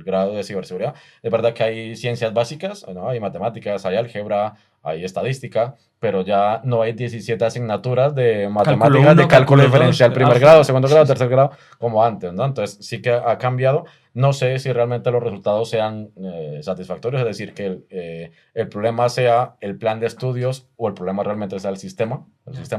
grado de ciberseguridad, es verdad que hay ciencias básicas, ¿no? Hay matemáticas, hay álgebra, hay estadística, pero ya no hay 17 asignaturas de matemáticas, de cálculo diferencial, primer grado, segundo grado, tercer grado, como antes, ¿no? Entonces sí que ha cambiado. No sé si realmente los resultados sean satisfactorios, es decir, que el problema sea el plan de estudios o el problema realmente sea el sistema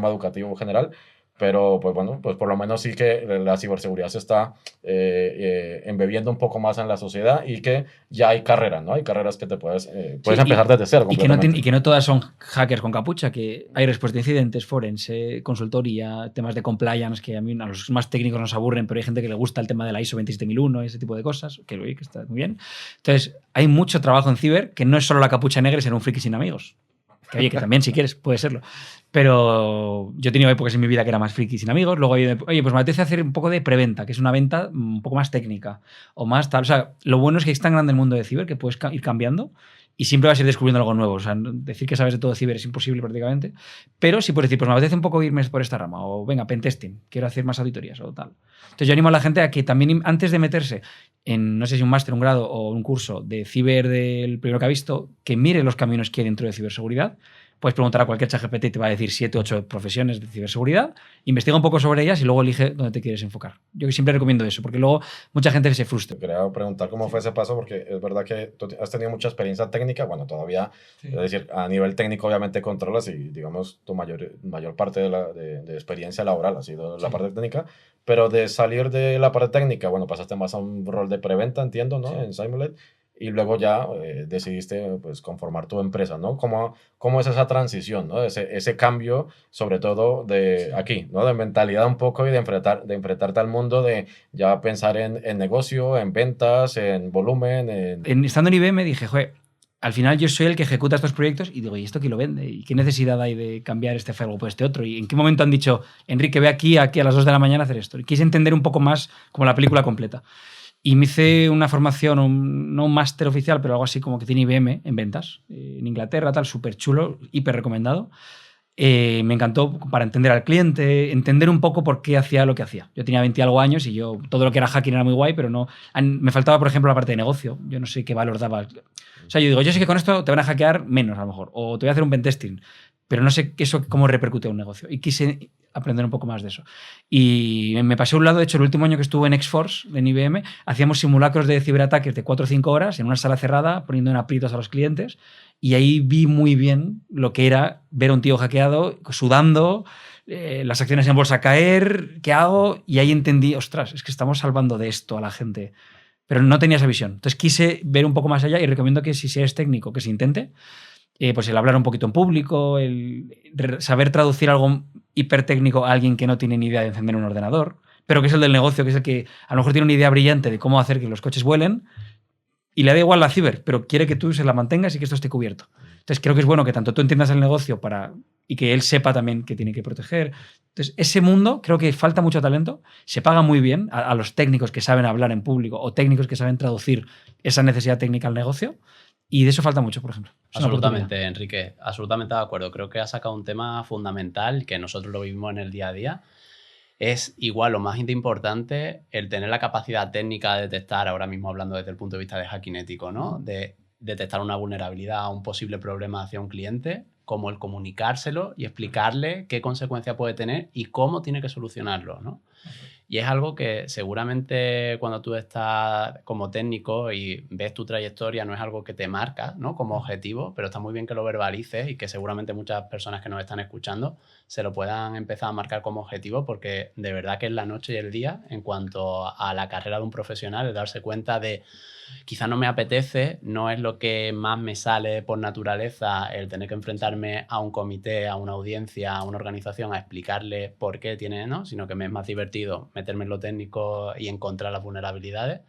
educativo general. Pero, pues bueno, pues por lo menos sí que la ciberseguridad se está embebiendo un poco más en la sociedad y que ya hay carreras, ¿no? Hay carreras que puedes empezar desde cero. Y que no todas son hackers con capucha, que hay respuesta de incidentes, forense, consultoría, temas de compliance, que a los más técnicos nos aburren, pero hay gente que le gusta el tema de la ISO 27001, ese tipo de cosas, que lo vi, que está muy bien. Entonces, hay mucho trabajo en ciber, que no es solo la capucha negra y ser un friki sin amigos. Que oye, que también si quieres puede serlo. Pero yo he tenido épocas en mi vida que era más friki sin amigos. Luego, oye, pues me apetece hacer un poco de preventa, que es una venta un poco más técnica o más tal. O sea, lo bueno es que es tan grande el mundo de ciber que puedes ir cambiando y siempre vas a ir descubriendo algo nuevo. O sea, decir que sabes de todo de ciber es imposible prácticamente. Pero si puedes decir, pues me apetece un poco irme por esta rama o venga, pentesting, quiero hacer más auditorías o tal. Entonces yo animo a la gente a que también antes de meterse en, no sé si un máster, un grado o un curso de ciber del primero que ha visto, que mire los caminos que hay dentro de ciberseguridad. Puedes preguntar a cualquier ChatGPT y te va a decir 7 o 8 profesiones de ciberseguridad, investiga un poco sobre ellas y luego elige dónde te quieres enfocar. Yo siempre recomiendo eso, porque luego mucha gente se frustra. Quería preguntar cómo fue ese paso, porque es verdad que tú has tenido mucha experiencia técnica, bueno, todavía, sí. Es decir, a nivel técnico obviamente controlas y digamos tu mayor parte de experiencia laboral ha sido la parte técnica, pero de salir de la parte técnica, bueno, pasaste más a un rol de preventa, entiendo, ¿no? Sí. En Simulate. Y luego ya decidiste pues, conformar tu empresa, ¿no? ¿Cómo es esa transición, ¿no? Ese cambio, sobre todo de aquí, ¿no? De mentalidad un poco y de enfrentarte al mundo, de ya pensar en negocio, en ventas, en volumen. Estando en IBM dije, joder, al final yo soy el que ejecuta estos proyectos y digo, ¿y esto quién lo vende? ¿Y qué necesidad hay de cambiar este firewall por este otro? ¿Y en qué momento han dicho, Enrique, ve aquí a las 2 de la mañana a hacer esto? Y quise entender un poco más como la película completa. Y me hice una formación, no un máster oficial, pero algo así como que tiene IBM en ventas, en Inglaterra, tal, súper chulo, hiper recomendado. Me encantó para entender al cliente, entender un poco por qué hacía lo que hacía. Yo tenía 20 y algo años y yo todo lo que era hacking era muy guay, pero no me faltaba, por ejemplo, la parte de negocio. Yo no sé qué valor daba. O sea, yo digo, yo sé que con esto te van a hackear menos a lo mejor, o te voy a hacer un pentesting, pero no sé eso cómo repercute a un negocio. Y quise aprender un poco más de eso. Y me pasé a un lado, de hecho, el último año que estuve en X-Force, en IBM, hacíamos simulacros de ciberataques de 4 o 5 horas en una sala cerrada, poniendo en aprietos a los clientes, y ahí vi muy bien lo que era ver a un tío hackeado, sudando, las acciones en bolsa caer, ¿qué hago? Y ahí entendí, ostras, es que estamos salvando de esto a la gente. Pero no tenía esa visión. Entonces quise ver un poco más allá y recomiendo que si eres técnico, que se intente, pues el hablar un poquito en público, el saber traducir algo hipertécnico a alguien que no tiene ni idea de encender un ordenador, pero que es el del negocio, que es el que a lo mejor tiene una idea brillante de cómo hacer que los coches vuelen y le da igual la ciber, pero quiere que tú se la mantengas y que esto esté cubierto. Entonces creo que es bueno que tanto tú entiendas el negocio y que él sepa también que tiene que proteger. Entonces ese mundo creo que falta mucho talento, se paga muy bien a los técnicos que saben hablar en público o técnicos que saben traducir esa necesidad técnica al negocio. Y de eso falta mucho, por ejemplo. Absolutamente, Enrique. Absolutamente de acuerdo. Creo que has sacado un tema fundamental que nosotros lo vivimos en el día a día. Es igual lo más importante el tener la capacidad técnica de detectar, ahora mismo hablando desde el punto de vista de hacking ético, ¿no? De detectar una vulnerabilidad o un posible problema hacia un cliente, como el comunicárselo y explicarle qué consecuencia puede tener y cómo tiene que solucionarlo, ¿no? Y es algo que seguramente cuando tú estás como técnico y ves tu trayectoria no es algo que te marca, ¿no? Como objetivo, pero está muy bien que lo verbalices y que seguramente muchas personas que nos están escuchando se lo puedan empezar a marcar como objetivo, porque de verdad que es la noche y el día en cuanto a la carrera de un profesional, es darse cuenta de quizá no me apetece, no es lo que más me sale por naturaleza el tener que enfrentarme a un comité, a una audiencia, a una organización, a explicarle por qué tiene, ¿no? Sino que me es más divertido meter meterme en lo técnico y encontrar las vulnerabilidades.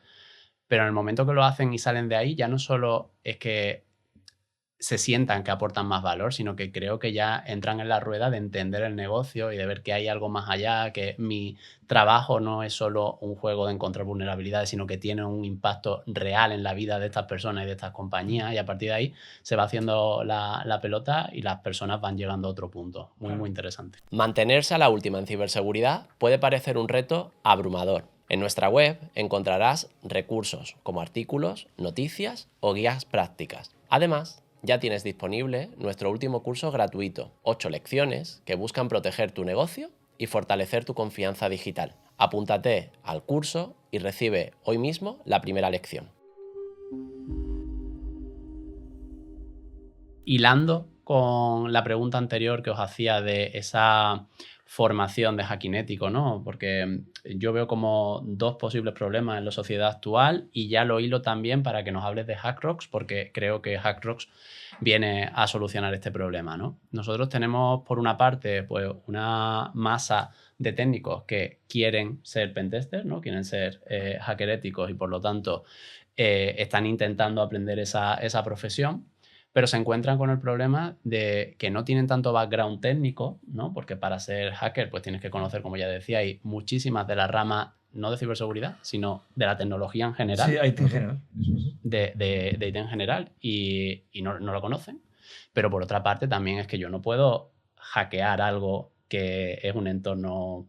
Pero en el momento que lo hacen y salen de ahí, ya no solo es que se sientan que aportan más valor, sino que creo que ya entran en la rueda de entender el negocio y de ver que hay algo más allá, que mi trabajo no es solo un juego de encontrar vulnerabilidades, sino que tiene un impacto real en la vida de estas personas y de estas compañías, y a partir de ahí se va haciendo la pelota y las personas van llegando a otro punto. Muy interesante. Mantenerse a la última en ciberseguridad puede parecer un reto abrumador. En nuestra web encontrarás recursos como artículos, noticias o guías prácticas. Además, ya tienes disponible nuestro último curso gratuito, 8 lecciones que buscan proteger tu negocio y fortalecer tu confianza digital. Apúntate al curso y recibe hoy mismo la primera lección. Hilando con la pregunta anterior que os hacía de esa formación de hacking ético, ¿no? Porque yo veo como dos posibles problemas en la sociedad actual y ya lo hilo también para que nos hables de HackRocks, porque creo que HackRocks viene a solucionar este problema, ¿no? Nosotros tenemos, por una parte, pues una masa de técnicos que quieren ser pentesters, ¿no? Quieren ser hacker éticos y, por lo tanto, están intentando aprender esa profesión, pero se encuentran con el problema de que no tienen tanto background técnico, ¿no? Porque para ser hacker pues tienes que conocer, como ya decía, hay muchísimas de las ramas, no de ciberseguridad, sino de la tecnología en general. Sí, IT en general. De IT en general, y no lo conocen. Pero por otra parte también es que yo no puedo hackear algo que es un entorno...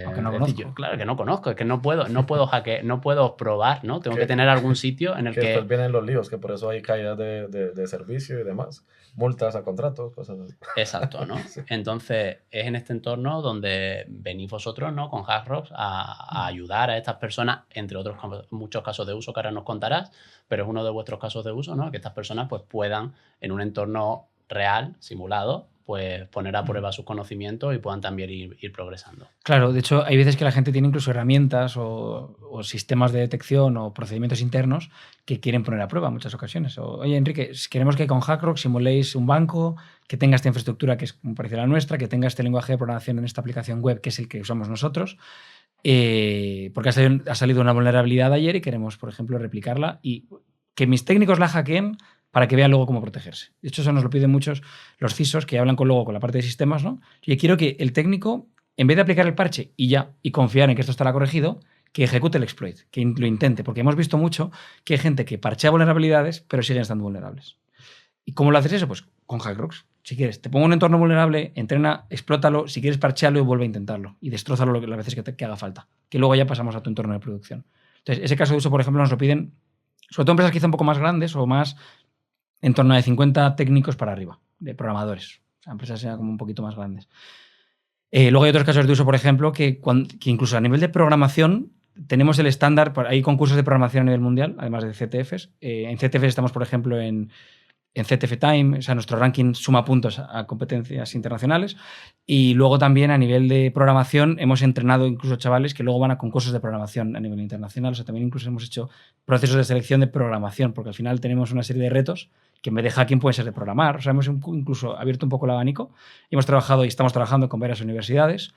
Aunque no conozco. Claro que no conozco, es que no puedo hackear, no puedo probar, ¿no? Tengo que tener algún sitio en el que... después vienen los líos, que por eso hay caídas de servicio y demás, multas a contratos, cosas así. Exacto, ¿no? Sí. Entonces, es en este entorno donde venís vosotros, ¿no? Con HackRocks a ayudar a estas personas, entre otros muchos casos de uso que ahora nos contarás, pero es uno de vuestros casos de uso, ¿no? Que estas personas pues puedan, en un entorno real, simulado, pues poner a prueba sus conocimientos y puedan también ir progresando. Claro, de hecho hay veces que la gente tiene incluso herramientas o sistemas de detección o procedimientos internos que quieren poner a prueba en muchas ocasiones. Oye, Enrique, queremos que con HackRocks simuléis un banco, que tenga esta infraestructura que es muy parecida a la nuestra, que tenga este lenguaje de programación en esta aplicación web que es el que usamos nosotros, porque ha salido una vulnerabilidad ayer y queremos, por ejemplo, replicarla y que mis técnicos la hackeen para que vean luego cómo protegerse. De hecho, eso nos lo piden muchos los CISOs que hablan luego con la parte de sistemas, ¿no? Y quiero que el técnico, en vez de aplicar el parche y confiar en que esto estará corregido, que ejecute el exploit, que lo intente. Porque hemos visto mucho que hay gente que parchea vulnerabilidades, pero siguen estando vulnerables. ¿Y cómo lo haces eso? Pues con HackRocks. Si quieres, te pongo un entorno vulnerable, entrena, explótalo, si quieres parchearlo y vuelve a intentarlo. Y destrózalo las veces que haga falta. Que luego ya pasamos a tu entorno de producción. Entonces, ese caso de uso, por ejemplo, nos lo piden, sobre todo empresas quizá un poco más grandes o más... en torno a 50 técnicos para arriba, de programadores. O sea, empresas ya como un poquito más grandes. Luego hay otros casos de uso, por ejemplo, que incluso a nivel de programación tenemos el estándar, hay concursos de programación a nivel mundial, además de CTFs. En CTFs estamos, por ejemplo, en CTF Time, o sea, nuestro ranking suma puntos a competencias internacionales. Y luego también a nivel de programación hemos entrenado incluso chavales que luego van a concursos de programación a nivel internacional. O sea, también incluso hemos hecho procesos de selección de programación, porque al final tenemos una serie de retos que en vez de hacking puede ser de programar. O sea, hemos incluso abierto un poco el abanico y hemos trabajado y estamos trabajando con varias universidades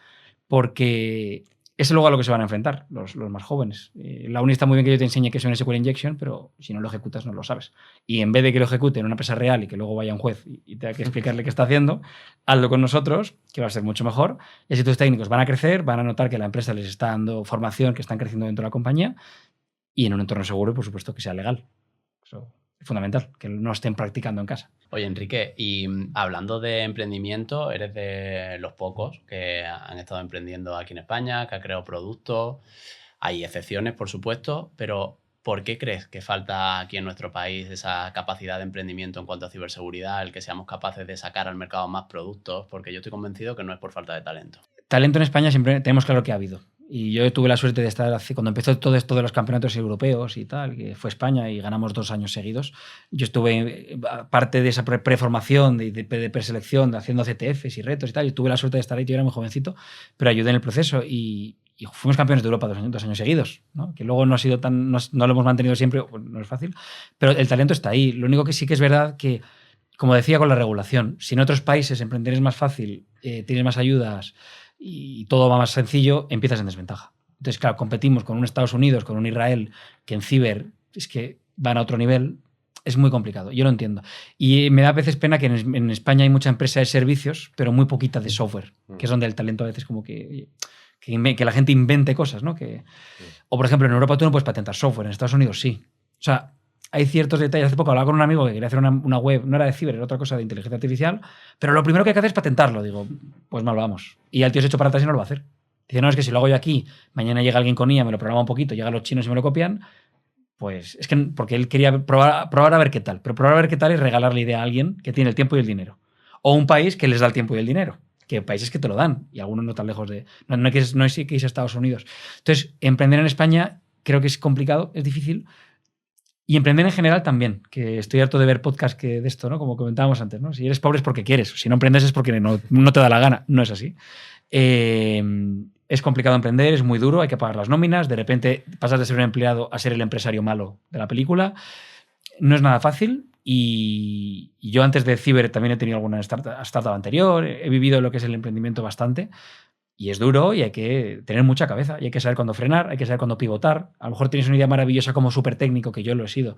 porque es luego a lo que se van a enfrentar los más jóvenes. La uni está muy bien que yo te enseñe qué es un SQL Injection, pero si no lo ejecutas no lo sabes. Y en vez de que lo ejecute en una empresa real y que luego vaya un juez y tenga que explicarle qué está haciendo, hazlo con nosotros, que va a ser mucho mejor. Y así tus técnicos van a crecer, van a notar que la empresa les está dando formación, que están creciendo dentro de la compañía y en un entorno seguro y, por supuesto, que sea legal. Eso es fundamental, que no estén practicando en casa. Oye, Enrique, y hablando de emprendimiento, eres de los pocos que han estado emprendiendo aquí en España, que han creado productos. Hay excepciones, por supuesto, pero ¿por qué crees que falta aquí en nuestro país esa capacidad de emprendimiento en cuanto a ciberseguridad, el que seamos capaces de sacar al mercado más productos? Porque yo estoy convencido que no es por falta de talento. Talento en España siempre tenemos claro que ha habido. Y yo tuve la suerte de estar, cuando empezó todo esto de los campeonatos europeos y tal, que fue España y ganamos 2 años seguidos, yo estuve parte de esa preformación, de preselección, haciendo CTFs y retos y tal, y tuve la suerte de estar ahí, yo era muy jovencito, pero ayudé en el proceso y fuimos campeones de Europa 2 años seguidos, ¿no? Que luego no ha sido tan, no lo hemos mantenido siempre, pues no es fácil, pero el talento está ahí. Lo único que sí que es verdad que, como decía con la regulación, si en otros países emprender es más fácil, tienes más ayudas y todo va más sencillo, empiezas en desventaja. Entonces, claro, competimos con un Estados Unidos, con un Israel, que en ciber es que van a otro nivel. Es muy complicado, yo lo entiendo. Y me da a veces pena que en España hay mucha empresa de servicios, pero muy poquita de software, que es donde el talento a veces como que la gente invente cosas, ¿no? O, por ejemplo, en Europa tú no puedes patentar software, en Estados Unidos sí. O sea, hay ciertos detalles. Hace poco hablaba con un amigo que quería hacer una web, no era de ciber, era otra cosa de inteligencia artificial, pero lo primero que hay que hacer es patentarlo. Digo, pues mal vamos. Y el tío se ha hecho para atrás y no lo va a hacer. Dice, no, es que si lo hago yo aquí, mañana llega alguien con IA, me lo programa un poquito, llegan los chinos y me lo copian. Pues es que porque él quería probar a ver qué tal. Pero probar a ver qué tal es regalar la idea a alguien que tiene el tiempo y el dinero. O un país que les da el tiempo y el dinero. Que hay países que te lo dan y algunos no tan lejos de... No hay que irse a Estados Unidos. Entonces, emprender en España creo que es complicado, es difícil. Y emprender en general también, que estoy harto de ver podcasts de esto, ¿no? Como comentábamos antes, ¿no? Si eres pobre es porque quieres. Si no emprendes es porque no te da la gana. No es así. Es complicado emprender, es muy duro, hay que pagar las nóminas, de repente pasas de ser un empleado a ser el empresario malo de la película. No es nada fácil y yo antes de Ciber también he tenido alguna startup anterior, he vivido lo que es el emprendimiento bastante y es duro y hay que tener mucha cabeza y hay que saber cuándo frenar, hay que saber cuándo pivotar. A lo mejor tienes una idea maravillosa como súper técnico, que yo lo he sido,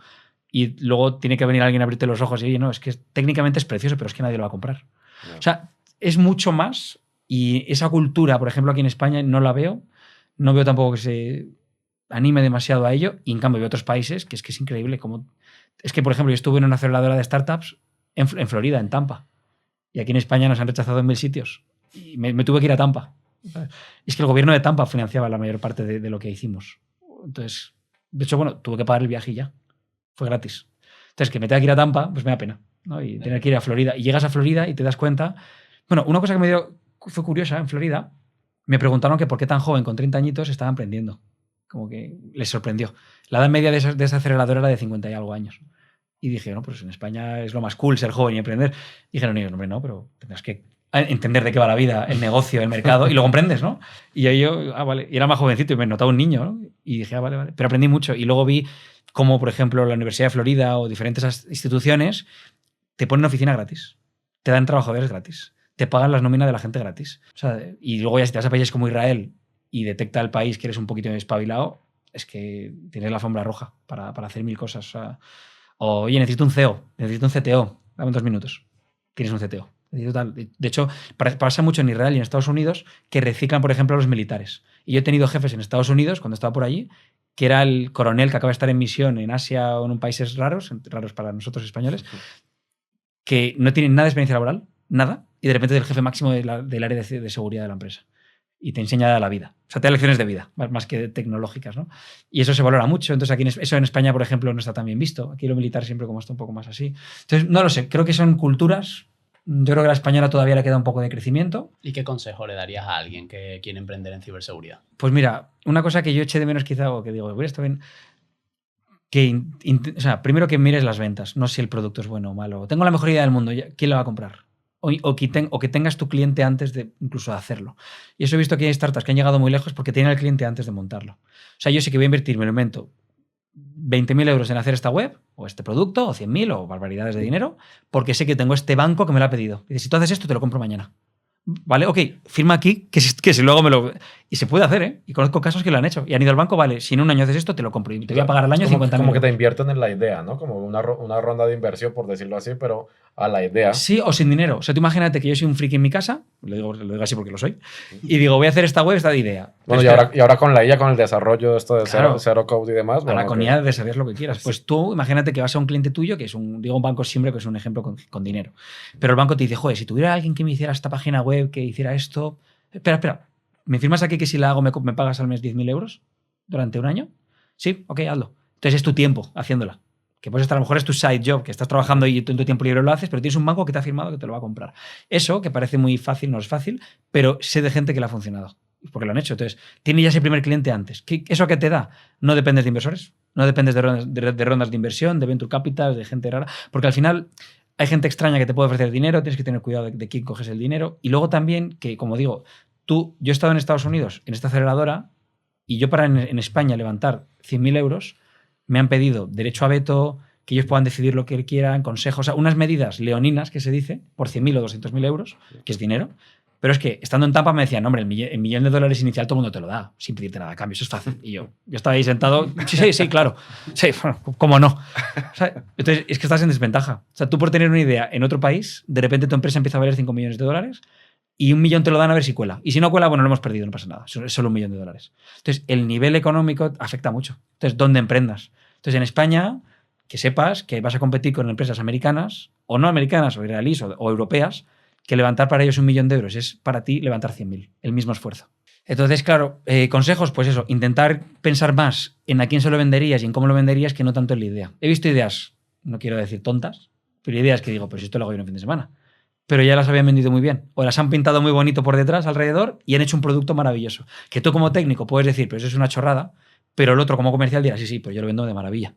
y luego tiene que venir alguien a abrirte los ojos y decir, no, es que técnicamente es precioso, pero es que nadie lo va a comprar. No. O sea, es mucho más. Y esa cultura, por ejemplo, aquí en España no la veo. No veo tampoco que se anime demasiado a ello. Y en cambio veo otros países que es increíble. Es que, por ejemplo, yo estuve en una aceleradora de startups en Florida, en Tampa. Y aquí en España nos han rechazado en 1000 sitios. Y me tuve que ir a Tampa. Y es que el gobierno de Tampa financiaba la mayor parte de lo que hicimos. Entonces, de hecho, bueno, tuve que pagar el viaje y ya. Fue gratis. Entonces, que me tenga que ir a Tampa, pues me da pena, ¿no? Y tener que ir a Florida. Y llegas a Florida y te das cuenta... Bueno, una cosa que fue curiosa en Florida, me preguntaron que por qué tan joven, con 30 añitos, estaba emprendiendo. Como que les sorprendió. La edad media de esa aceleradora era de 50 y algo años. Y dije, no, pues en España es lo más cool ser joven y emprender. Y dijeron, no, hombre, no, pero tendrás que entender de qué va la vida, el negocio, el mercado, y lo comprendes, ¿no? Y yo, vale. Y era más jovencito y me notaba un niño, ¿no? Y dije, vale. Pero aprendí mucho. Y luego vi cómo, por ejemplo, la Universidad de Florida o diferentes instituciones te ponen oficina gratis. Te dan trabajadores gratis. Te pagan las nóminas de la gente gratis. O sea, y luego ya si te vas a países como Israel y detecta el país que eres un poquito espabilado, es que tienes la alfombra roja para hacer 1000 cosas. Oye, necesito un CEO, necesito un CTO. Dame 2 minutos. Tienes un CTO. De hecho, pasa mucho en Israel y en Estados Unidos que reciclan, por ejemplo, a los militares. Y yo he tenido jefes en Estados Unidos, cuando estaba por allí, que era el coronel que acaba de estar en misión en Asia o en países raros para nosotros españoles, que no tienen nada de experiencia laboral, nada, y de repente es el jefe máximo del área de seguridad de la empresa. Y te enseña la vida. O sea, te da lecciones de vida, más que tecnológicas, ¿no? Y eso se valora mucho. Entonces, aquí eso en España, por ejemplo, no está tan bien visto. Aquí lo militar siempre como está un poco más así. Entonces, no lo sé. Creo que son culturas. Yo creo que la española todavía le queda un poco de crecimiento. ¿Y qué consejo le darías a alguien que quiere emprender en ciberseguridad? Pues mira, una cosa que yo eché de menos quizá, o que digo, bueno, está bien, o sea, primero que mires las ventas, no si el producto es bueno o malo. Tengo la mejor idea del mundo, ¿quién lo va a comprar? O que tengas tu cliente antes de incluso de hacerlo. Y eso he visto que hay startups que han llegado muy lejos porque tienen al cliente antes de montarlo. O sea, yo sé que voy a invertir, me lo invento, 20.000 euros en hacer esta web, o este producto, o 100.000, o barbaridades de dinero, porque sé que tengo este banco que me lo ha pedido. Y dice, si tú haces esto, te lo compro mañana. Vale, ok, firma aquí, que si luego me lo... Y se puede hacer, ¿eh? Y conozco casos que lo han hecho. Y han ido al banco, vale, si en un año haces esto, te lo compro. Y te voy a pagar al año 50.000. Como que te invierten en la idea, ¿no? Como una ronda de inversión, por decirlo así, pero a la idea. Sí, o sin dinero. O sea, tú imagínate que yo soy un friki en mi casa, lo digo así porque lo soy, y digo, voy a hacer esta web, esta idea. Bueno, y ahora con la IA, con el desarrollo esto de cero code y demás. Ahora con IA desarrollas lo que quieras. Pues tú imagínate que vas a un cliente tuyo, que es un banco siempre, que es un ejemplo con dinero. Pero el banco te dice, joder, si tuviera alguien que me hiciera esta página web, que hiciera esto... Espera. ¿Me firmas aquí que si la hago me pagas al mes 10.000 euros durante un año? Sí, ok, hazlo. Entonces es tu tiempo haciéndola. Que puedes estar, a lo mejor es tu side job, que estás trabajando y tú en tu tiempo libre lo haces, pero tienes un banco que te ha firmado que te lo va a comprar. Eso, que parece muy fácil, no es fácil, pero sé de gente que le ha funcionado, porque lo han hecho. Entonces, tiene ya ese primer cliente antes. ¿Eso qué te da? No dependes de inversores, no dependes de rondas de inversión, de venture capital, de gente rara, porque al final hay gente extraña que te puede ofrecer dinero, tienes que tener cuidado de quién coges el dinero. Y luego también que, como digo, yo he estado en Estados Unidos, en esta aceleradora, y yo para en España levantar 100.000 euros, me han pedido derecho a veto, que ellos puedan decidir lo que quieran, consejos, o sea, unas medidas leoninas, que se dice, por 100.000 o 200.000 euros, que es dinero, Pero es que estando en Tampa me decían, hombre, el millón de dólares inicial todo el mundo te lo da, sin pedirte nada a cambio, eso es fácil. Y yo estaba ahí sentado, sí, claro. Sí, bueno, ¿cómo no? O sea, entonces, es que estás en desventaja. O sea, tú por tener una idea en otro país, de repente tu empresa empieza a valer 5 millones de dólares y 1 millón te lo dan a ver si cuela. Y si no cuela, bueno, lo hemos perdido, no pasa nada. Es solo 1 millón de dólares. Entonces, el nivel económico afecta mucho. Entonces, ¿dónde emprendas? Entonces, en España, que sepas que vas a competir con empresas americanas, o no americanas, o israelíes, o europeas, que levantar para ellos 1 millón de euros es para ti levantar 100.000, el mismo esfuerzo. Entonces, claro, consejos, pues eso, intentar pensar más en a quién se lo venderías y en cómo lo venderías que no tanto en la idea. He visto ideas, no quiero decir tontas, pero ideas que digo, pues esto lo hago yo en un fin de semana. Pero ya las habían vendido muy bien. O las han pintado muy bonito por detrás, alrededor, y han hecho un producto maravilloso. Que tú como técnico puedes decir, pues eso es una chorrada, pero el otro como comercial dirá, sí, pues yo lo vendo de maravilla.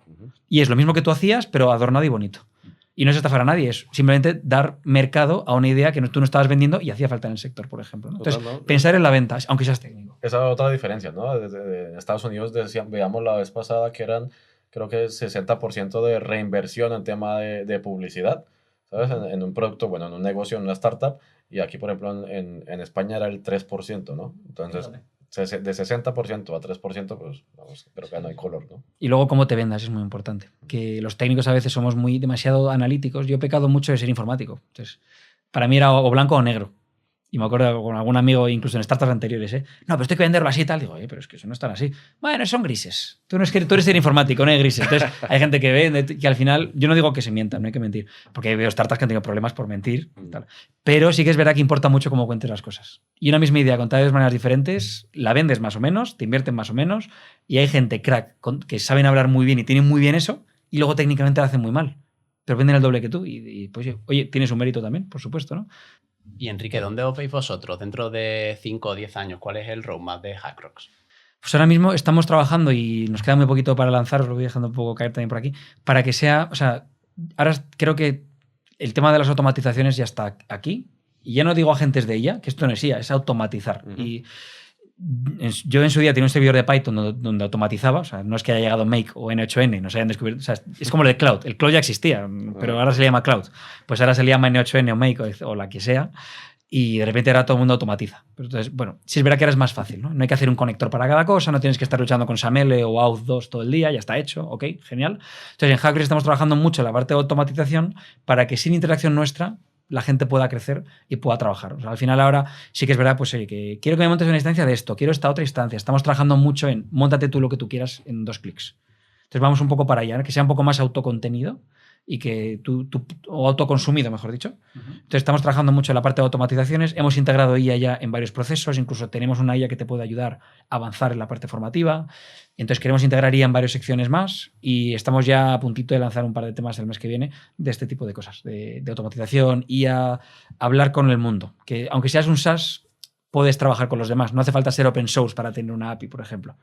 Y es lo mismo que tú hacías, pero adornado y bonito. Y no es estafar a nadie, es simplemente dar mercado a una idea que tú no estabas vendiendo y hacía falta en el sector, por ejemplo, ¿no? Entonces, pensar en la venta, aunque seas técnico. Esa es otra diferencia, ¿no? En Estados Unidos veíamos la vez pasada que eran, creo que 60% de reinversión en tema de publicidad, ¿sabes? En un producto, bueno, en un negocio, en una startup, y aquí, por ejemplo, en España era el 3%, ¿no? Entonces, de 60% a 3%, pues vamos, creo que no hay color, ¿no? Y luego cómo te vendas es muy importante. Que los técnicos a veces somos demasiado analíticos. Yo he pecado mucho de ser informático. Entonces, para mí era o blanco o negro. Y me acuerdo con algún amigo, incluso en startups anteriores, no, pero esto hay que venderlo así y tal. Digo, pero es que eso no es tan así. Bueno, son grises. Tú eres el informático, no hay grises. Entonces, hay gente que ve que al final, yo no digo que se mientan, no hay que mentir, porque veo startups que han tenido problemas por mentir. Tal. Pero sí que es verdad que importa mucho cómo cuentes las cosas. Y una misma idea contada de maneras diferentes, la vendes más o menos, te invierten más o menos, y hay gente crack que saben hablar muy bien y tienen muy bien eso, y luego técnicamente lo hacen muy mal. Pero venden el doble que tú. Y pues, oye, tienes un mérito también, por supuesto, ¿no? Y Enrique, ¿dónde os veis vosotros dentro de 5 o 10 años? ¿Cuál es el roadmap de Hackrox? Pues ahora mismo estamos trabajando y nos queda muy poquito para lanzar, os lo voy dejando un poco caer también por aquí, para que sea, o sea, ahora creo que el tema de las automatizaciones ya está aquí, y ya no digo agentes de ella, que esto no es IA, es automatizar. Y yo en su día tenía un servidor de Python donde automatizaba, o sea, no es que haya llegado Make o N8N, nos hayan descubierto, o sea, es como el Cloud ya existía, pero ahora se le llama Cloud, pues ahora se le llama N8N o Make o la que sea, y de repente ahora todo el mundo automatiza. Pero entonces, bueno, sí es verdad que ahora es más fácil, ¿no? No hay que hacer un conector para cada cosa, no tienes que estar luchando con SAML o Auth2 todo el día, ya está hecho, ok, genial. Entonces en Hackrox estamos trabajando mucho en la parte de automatización para que sin interacción nuestra la gente pueda crecer y pueda trabajar. O sea, al final ahora sí que es verdad, pues oye, que quiero que me montes una instancia de esto, quiero esta otra instancia. Estamos trabajando mucho en móntate tú lo que tú quieras en 2 clics. Entonces vamos un poco para allá, ¿no? Que sea un poco más autocontenido y que o autoconsumido, mejor dicho. Entonces estamos trabajando mucho en la parte de automatizaciones. Hemos integrado IA ya en varios procesos, incluso tenemos una IA que te puede ayudar a avanzar en la parte formativa. Entonces queremos integrar IA en varias secciones más y estamos ya a puntito de lanzar un par de temas el mes que viene de este tipo de cosas, de automatización, IA, hablar con el mundo. Que aunque seas un SaaS, puedes trabajar con los demás. No hace falta ser open source para tener una API, por ejemplo.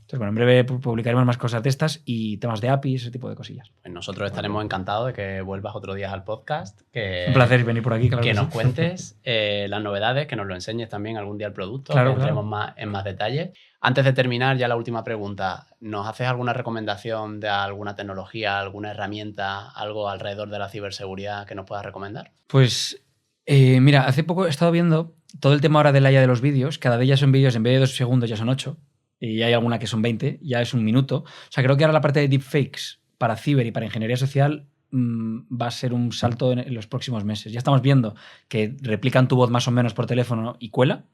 Entonces, bueno, en breve publicaremos más cosas de estas y temas de APIs, ese tipo de cosillas. Pues nosotros estaremos encantados de que vuelvas otro día al podcast. Un placer venir por aquí, claro. Que nos cuentes las novedades, que nos lo enseñes también algún día el producto, claro, que entremos en más detalle. Antes de terminar, ya la última pregunta. ¿Nos haces alguna recomendación de alguna tecnología, alguna herramienta, algo alrededor de la ciberseguridad que nos puedas recomendar? Pues, mira, hace poco he estado viendo todo el tema ahora de la IA de los vídeos. Cada vez ya son vídeos, en vez de 2 segundos ya son 8. Y hay alguna que son 20, ya es 1 minuto. O sea, creo que ahora la parte de deepfakes para ciber y para ingeniería social va a ser un salto en los próximos meses. Ya estamos viendo que replican tu voz más o menos por teléfono y cuela.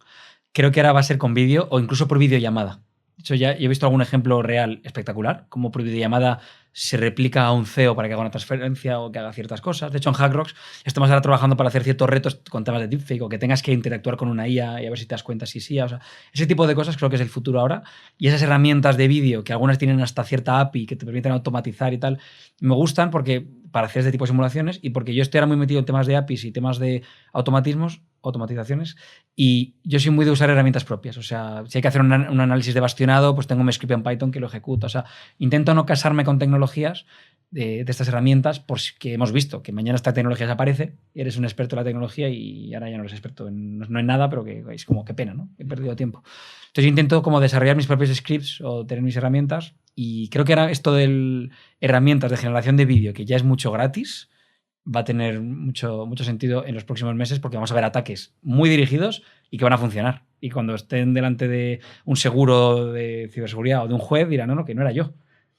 Creo que ahora va a ser con vídeo o incluso por videollamada. De hecho, ya he visto algún ejemplo real espectacular, como por videollamada se replica a un CEO para que haga una transferencia o que haga ciertas cosas. De hecho, en Hackrox estamos ahora trabajando para hacer ciertos retos con temas de deepfake o que tengas que interactuar con una IA y a ver si te das cuenta si sí. O sea, ese tipo de cosas creo que es el futuro ahora. Y esas herramientas de vídeo, que algunas tienen hasta cierta API que te permiten automatizar y tal, me gustan porque para hacer este tipo de simulaciones y porque yo estoy ahora muy metido en temas de APIs y temas de automatizaciones, y yo soy muy de usar herramientas propias. O sea, si hay que hacer un análisis de bastionado, pues tengo un script en Python que lo ejecuta. O sea, intento no casarme con tecnologías de estas herramientas porque hemos visto que mañana esta tecnología desaparece y eres un experto en la tecnología y ahora ya no eres experto no en nada, pero que es como qué pena, ¿no? He perdido tiempo. Entonces yo intento como desarrollar mis propios scripts o tener mis herramientas y creo que ahora esto de herramientas de generación de vídeo, que ya es mucho gratis, va a tener mucho sentido en los próximos meses porque vamos a ver ataques muy dirigidos y que van a funcionar. Y cuando estén delante de un seguro de ciberseguridad o de un juez dirán, no, que no era yo.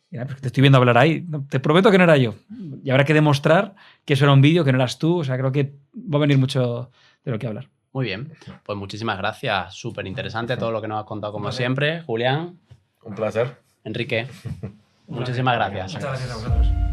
Dirán, pero te estoy viendo hablar ahí. No, te prometo que no era yo. Y habrá que demostrar que eso era un vídeo, que no eras tú. O sea, creo que va a venir mucho de lo que hablar. Muy bien, pues muchísimas gracias. Súper interesante todo lo que nos has contado como siempre. Julián. Un placer. Enrique. Muchísimas gracias. Muchas gracias a vosotros.